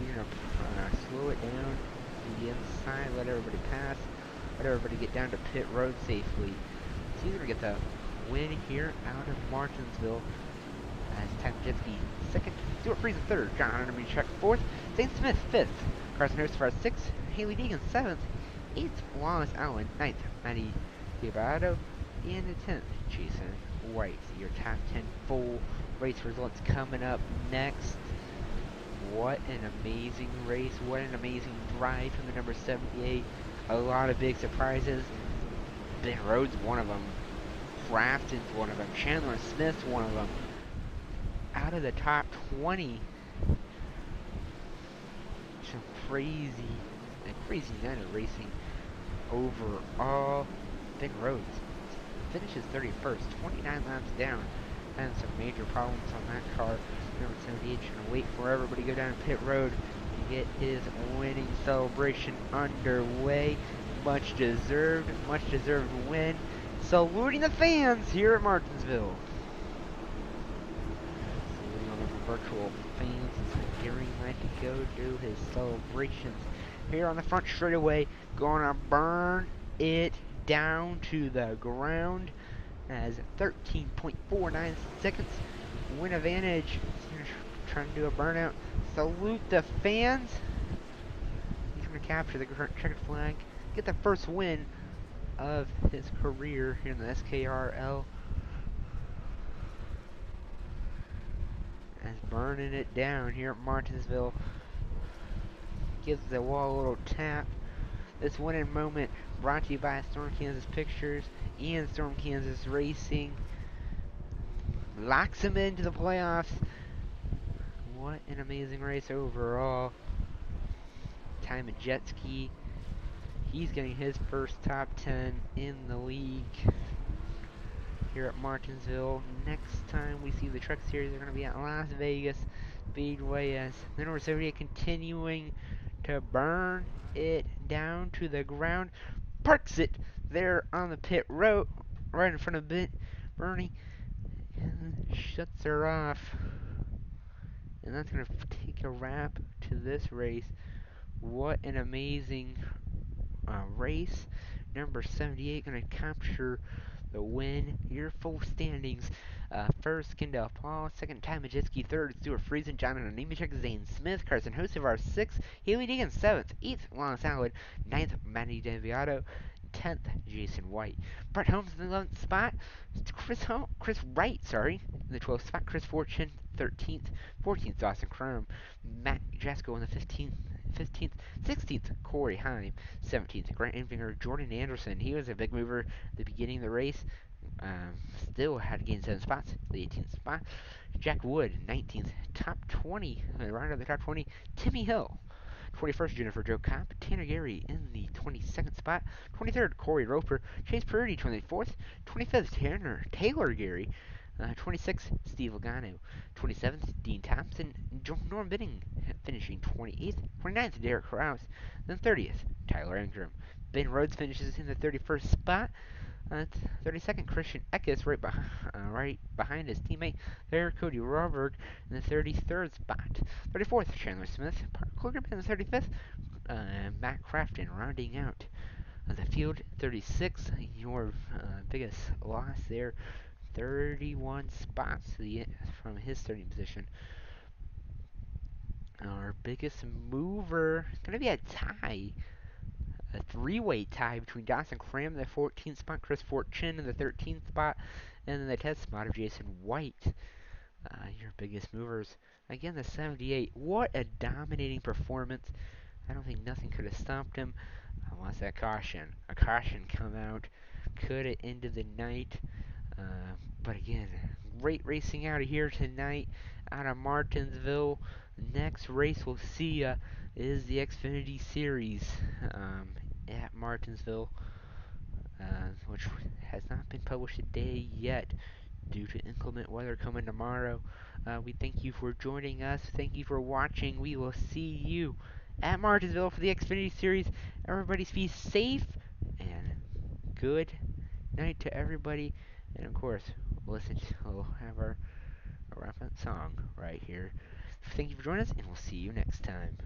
He's going to slow it down to the inside, let everybody pass. Let everybody get down to pit road safely. So he's going to get the win here out of Martinsville. As Time Jet Ski 2nd, Stuart Friesen 3rd, John Hunter check 4th, Zane Smith 5th, Carson Hocevar 6th, Haley Deegan 7th, 8th, Wallace Allen 9th, Matty Diabato, and the 10th, Jason White. Your top 10 full race results coming up next. What an amazing race. What an amazing drive from the number 78. A lot of big surprises. Ben Rhodes, one of them. Grafton's one of them. Chandler Smith's one of them. Out of the top 20. Some crazy night of racing overall. Ben Rhodes finishes 31st, 29 laps down. And some major problems on that car. Number 78 trying to wait for everybody to go down pit road to get his winning celebration underway. Much deserved win. Saluting the fans here at Martinsville. Saluting all the virtual fans as Gary might go do his celebrations here on the front straightaway. Gonna burn it down to the ground as 13.49 seconds win advantage. Trying to do a burnout. Salute the fans. He's going to capture the checkered flag. Get the first win of his career here in the SKRL. As burning it down here at Martinsville. Gives the wall a little tap. This winning moment brought to you by Storm Kansas Pictures and Storm Kansas Racing. Locks him into the playoffs. What an amazing race overall. Time of Jet Ski. He's getting his first top 10 in the league here at Martinsville. Next time we see the Truck Series, they're going to be at Las Vegas Speedway as the number 78 continuing to burn it down to the ground. Parks it there on the pit road, right in front of Bernie, and shuts her off. And that's going to take a wrap to to this race. What an amazing race. Number 78 going to capture the win. Your full standings. First, Kendall Paul. Second, Ty Majewski. Third, Stuart Friesen. Jonathan Nemechek. Zane Smith. Carson Hocevar. Sixth, Haley Deegan. Seventh, Eighth, Lana Salad. Ninth, Manny Deviato. 10th, Jason White. Brett Holmes in the 11th spot. Chris Wright, sorry. In the 12th spot. Chris Fortune, 13th. 14th, Dawson Crum. Matt Jasko in the 15th, 16th, Corey Heim. 17th, Grant Enfinger. Jordan Anderson. He was a big mover at the beginning of the race. Still had to gain 7 spots. The 18th spot. Jack Wood, 19th. Top 20. Round of the top 20. Timmy Hill. 21st, Jennifer Jo Cobb. Tanner Gary in the 22nd spot. 23rd, Corey Roper. Chase Purdy, 24th. 25th, Taylor Gary. 26th, Steve Logano. 27th, Dean Thompson. Norm Binning finishing 28th. 29th, Derek Kraus. Then 30th, Tyler Ingram. Ben Rhodes finishes in the 31st spot. 32nd, Christian Eckes right behind his teammate there, Cody Roberg in the 33rd spot. 34th, Chandler Smith. Park Klugerman in the 35th. Matt Crafton rounding out the field. 36, your biggest loss there. 31 spots from his starting position. Our biggest mover is going to be a tie. A three-way tie between Dawson Cram in the 14th spot, Chris Fortune in the 13th spot, and then the 10th spot of Jason White. Your biggest movers. Again, the 78. What a dominating performance. I don't think nothing could have stopped him unless that caution. A caution come out. Could have ended the night. But again, great racing out of here tonight out of Martinsville. Next race we'll see is the Xfinity Series at Martinsville, which has not been published today yet due to inclement weather coming tomorrow. We thank you for joining us. Thank you for watching. We will see you at Martinsville for the Xfinity Series. Everybody be safe and good night to everybody. And of course, we'll have our wrap up song right here. Thank you for joining us, and we'll see you next time.